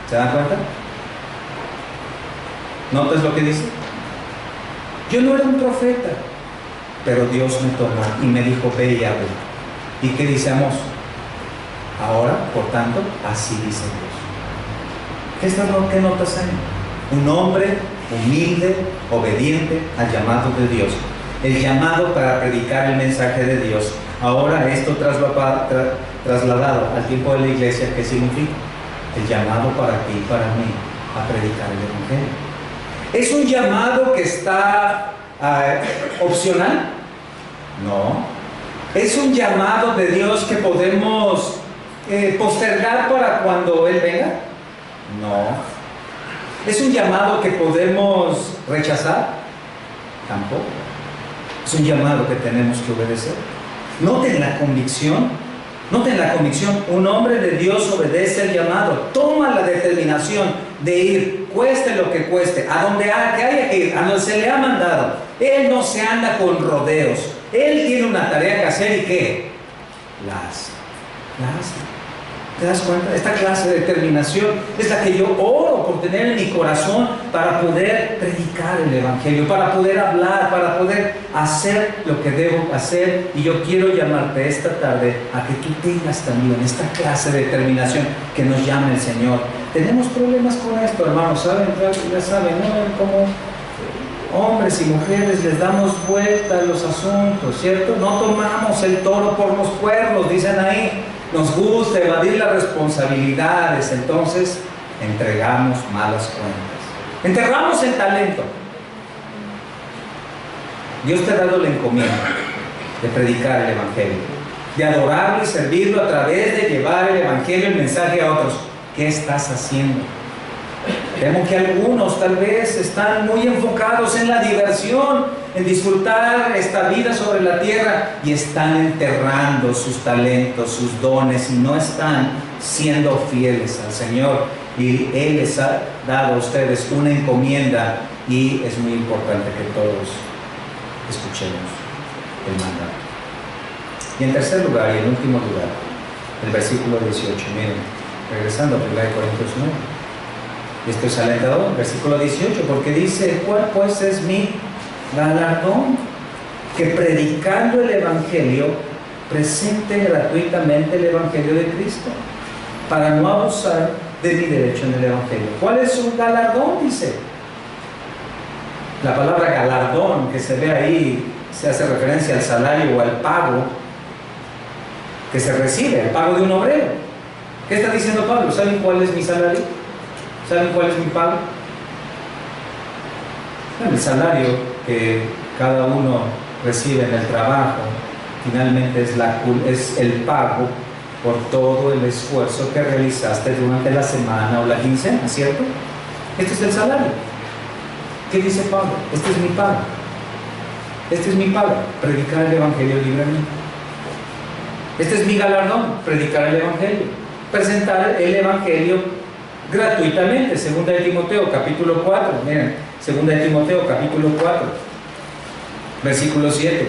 Speaker 1: ¿Se dan cuenta? ¿Notas lo que dice? Yo no era un profeta, pero Dios me tomó y me dijo: ve y habla. ¿Y qué dice Amós? Ahora, por tanto, así dice Dios. ¿Qué notas ahí? Un hombre humilde, obediente al llamado de Dios. El llamado para predicar el mensaje de Dios. Ahora esto trasladado al tiempo de la iglesia, ¿qué significa? El llamado para ti y para mí a predicar el Evangelio. ¿Es un llamado que está opcional? No. ¿Es un llamado de Dios que podemos postergar para cuando Él venga? No. ¿Es un llamado que podemos rechazar? Tampoco. Es un llamado que tenemos que obedecer. Noten la convicción. Noten la convicción. Un hombre de Dios obedece el llamado. Toma la determinación de ir, cueste lo que cueste, a donde haya que ir, a donde se le ha mandado. Él no se anda con rodeos. Él tiene una tarea que hacer y ¿qué? La hace. ¿Te das cuenta? Esta clase de determinación es la que yo oro por tener en mi corazón para poder predicar el Evangelio, para poder hablar, para poder hacer lo que debo hacer. Y yo quiero llamarte esta tarde a que tú tengas también esta clase de determinación que nos llama el Señor. Tenemos problemas con esto, hermanos, ¿saben? Ya saben, ¿no? Como hombres y mujeres les damos vuelta a los asuntos, ¿cierto? No tomamos el toro por los cuernos, dicen ahí. Nos gusta evadir las responsabilidades, entonces entregamos malas cuentas. Enterramos el talento. Dios te ha dado la encomienda de predicar el Evangelio, de adorarlo y servirlo a través de llevar el Evangelio, el mensaje a otros. ¿Qué estás haciendo? Temo que algunos tal vez están muy enfocados en la diversión, en disfrutar esta vida sobre la tierra, y están enterrando sus talentos, sus dones, y no están siendo fieles al Señor. Y Él les ha dado a ustedes una encomienda, y es muy importante que todos escuchemos el mandato. Y en tercer lugar, y en último lugar, el versículo 18, miren, regresando a 1 Corintios 9. Esto es alentador, versículo 18, porque dice: ¿cuál pues es mi galardón? Que predicando el Evangelio, presente gratuitamente el Evangelio de Cristo, para no abusar de mi derecho en el Evangelio. ¿Cuál es su galardón? Dice. La palabra galardón que se ve ahí se hace referencia al salario o al pago que se recibe, el pago de un obrero. ¿Qué está diciendo Pablo? ¿Saben cuál es mi salario? ¿Saben cuál es mi pago? El salario que cada uno recibe en el trabajo finalmente es el pago por todo el esfuerzo que realizaste durante la semana o la quincena, ¿cierto? Este es el salario. ¿Qué dice Pablo? Este es mi pago. Este es mi pago, predicar el Evangelio libremente. Este es mi galardón, predicar el Evangelio, presentar el Evangelio gratuitamente. Segunda de Timoteo capítulo 4, miren, segunda de Timoteo capítulo 4, versículo 7.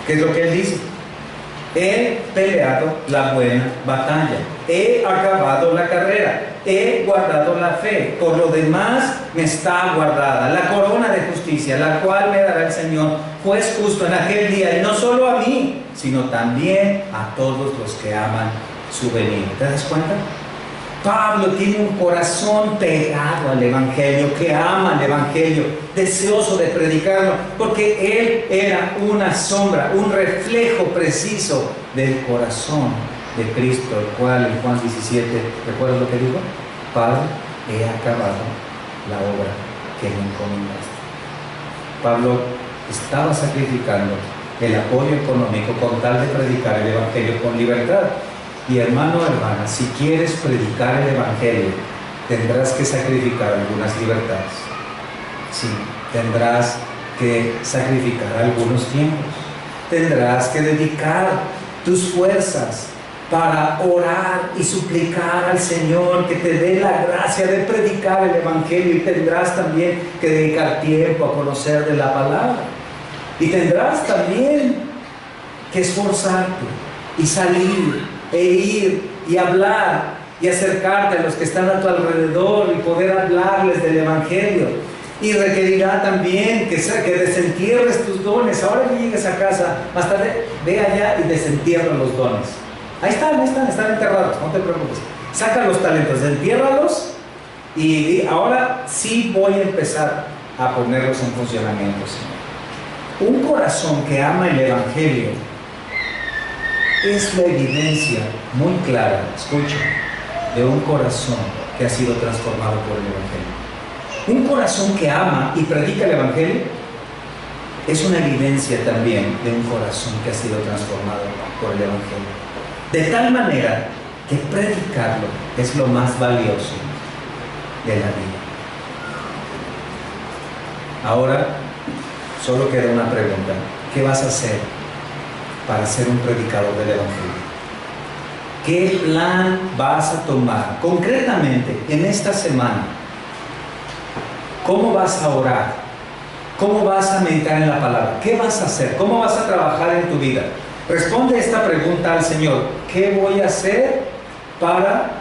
Speaker 1: ¿Qué es lo que él dice? He peleado la buena batalla, he acabado la carrera, he guardado la fe, por lo demás me está guardada la corona de justicia, la cual me dará el Señor, juez justo, en aquel día, y no solo a mí, sino también a todos los que aman su venida. ¿Te das cuenta? Pablo tiene un corazón pegado al Evangelio, que ama el Evangelio, deseoso de predicarlo, porque él era una sombra, un reflejo preciso del corazón de Cristo, el cual en Juan 17, ¿recuerdas lo que dijo? Padre, he acabado la obra que me encomendaste. Pablo estaba sacrificando el apoyo económico con tal de predicar el Evangelio con libertad. Y hermano, hermana, si quieres predicar el Evangelio, tendrás que sacrificar algunas libertades. Sí, tendrás que sacrificar algunos tiempos. Tendrás que dedicar tus fuerzas para orar y suplicar al Señor que te dé la gracia de predicar el Evangelio, y tendrás también que dedicar tiempo a conocer de la palabra. Y tendrás también que esforzarte y salir e ir y hablar y acercarte a los que están a tu alrededor y poder hablarles del Evangelio. Y requerirá también que desentierres tus dones. Ahora que llegues a casa, más tarde, ve allá y desentierra los dones. Ahí están enterrados, no te preocupes. Saca los talentos, entiérralos, y ahora sí voy a empezar a ponerlos en funcionamiento, Señor. Un corazón que ama el Evangelio es la evidencia muy clara, escucha, de un corazón que ha sido transformado por el Evangelio. Un corazón que ama y predica el Evangelio es una evidencia también de un corazón que ha sido transformado por el Evangelio. De tal manera que predicarlo es lo más valioso de la vida. Ahora, solo queda una pregunta. ¿Qué vas a hacer para ser un predicador del Evangelio? ¿Qué plan vas a tomar concretamente en esta semana? ¿Cómo vas a orar? ¿Cómo vas a meditar en la palabra? ¿Qué vas a hacer? ¿Cómo vas a trabajar en tu vida? Responde esta pregunta al Señor. ¿Qué voy a hacer para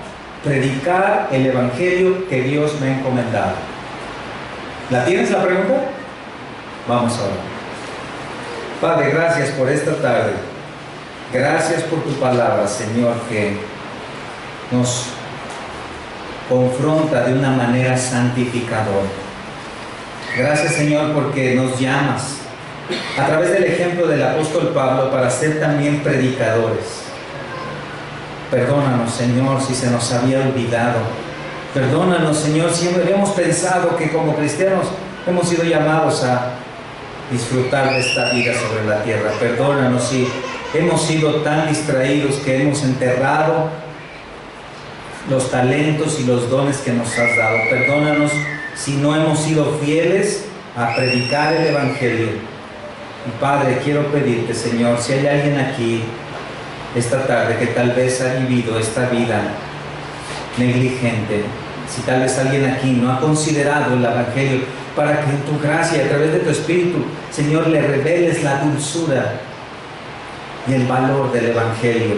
Speaker 1: predicar el Evangelio que Dios me ha encomendado? ¿La tienes la pregunta? Vamos a orar. Padre, gracias por esta tarde. Gracias por tu palabra, Señor, que nos confronta de una manera santificadora. Gracias, Señor, porque nos llamas a través del ejemplo del apóstol Pablo para ser también predicadores. Perdónanos, Señor, si se nos había olvidado. Perdónanos, Señor, si habíamos pensado que como cristianos hemos sido llamados a disfrutar de esta vida sobre la tierra. Perdónanos si hemos sido tan distraídos que hemos enterrado los talentos y los dones que nos has dado. Perdónanos si no hemos sido fieles a predicar el Evangelio. Y Padre, quiero pedirte, Señor, si hay alguien aquí esta tarde que tal vez ha vivido esta vida negligente, si tal vez alguien aquí no ha considerado el Evangelio, para que en tu gracia y a través de tu Espíritu, Señor, le reveles la dulzura y el valor del Evangelio,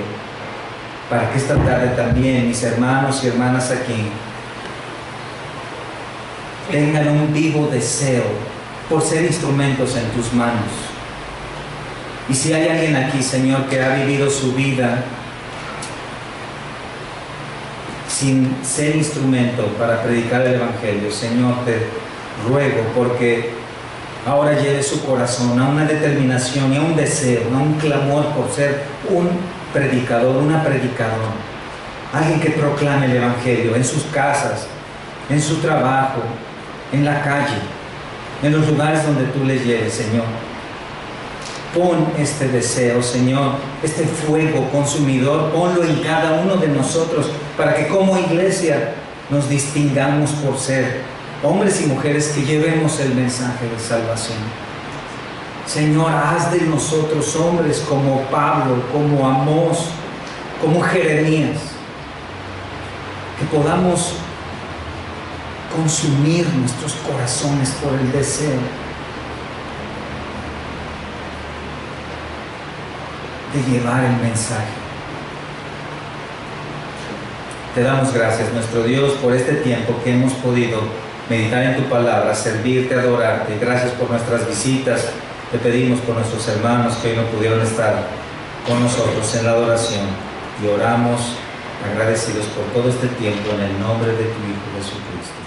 Speaker 1: para que esta tarde también mis hermanos y hermanas aquí tengan un vivo deseo por ser instrumentos en tus manos. Y si hay alguien aquí, Señor, que ha vivido su vida sin ser instrumento para predicar el Evangelio, Señor, te ruego porque ahora lleve su corazón a una determinación y a un deseo, a un clamor por ser un predicador, una predicadora, alguien que proclame el Evangelio en sus casas, en su trabajo, en la calle, en los lugares donde tú les lleves, Señor. Pon este deseo, Señor, este fuego consumidor, ponlo en cada uno de nosotros para que como iglesia nos distingamos por ser hombres y mujeres que llevemos el mensaje de salvación. Señor, haz de nosotros hombres como Pablo, como Amós, como Jeremías, que podamos consumir nuestros corazones por el deseo de llevar el mensaje. Te damos gracias, nuestro Dios, por este tiempo que hemos podido meditar en tu palabra, servirte, adorarte. Gracias por nuestras visitas. Te pedimos por nuestros hermanos que hoy no pudieron estar con nosotros en la adoración. Y oramos agradecidos por todo este tiempo en el nombre de tu Hijo Jesucristo.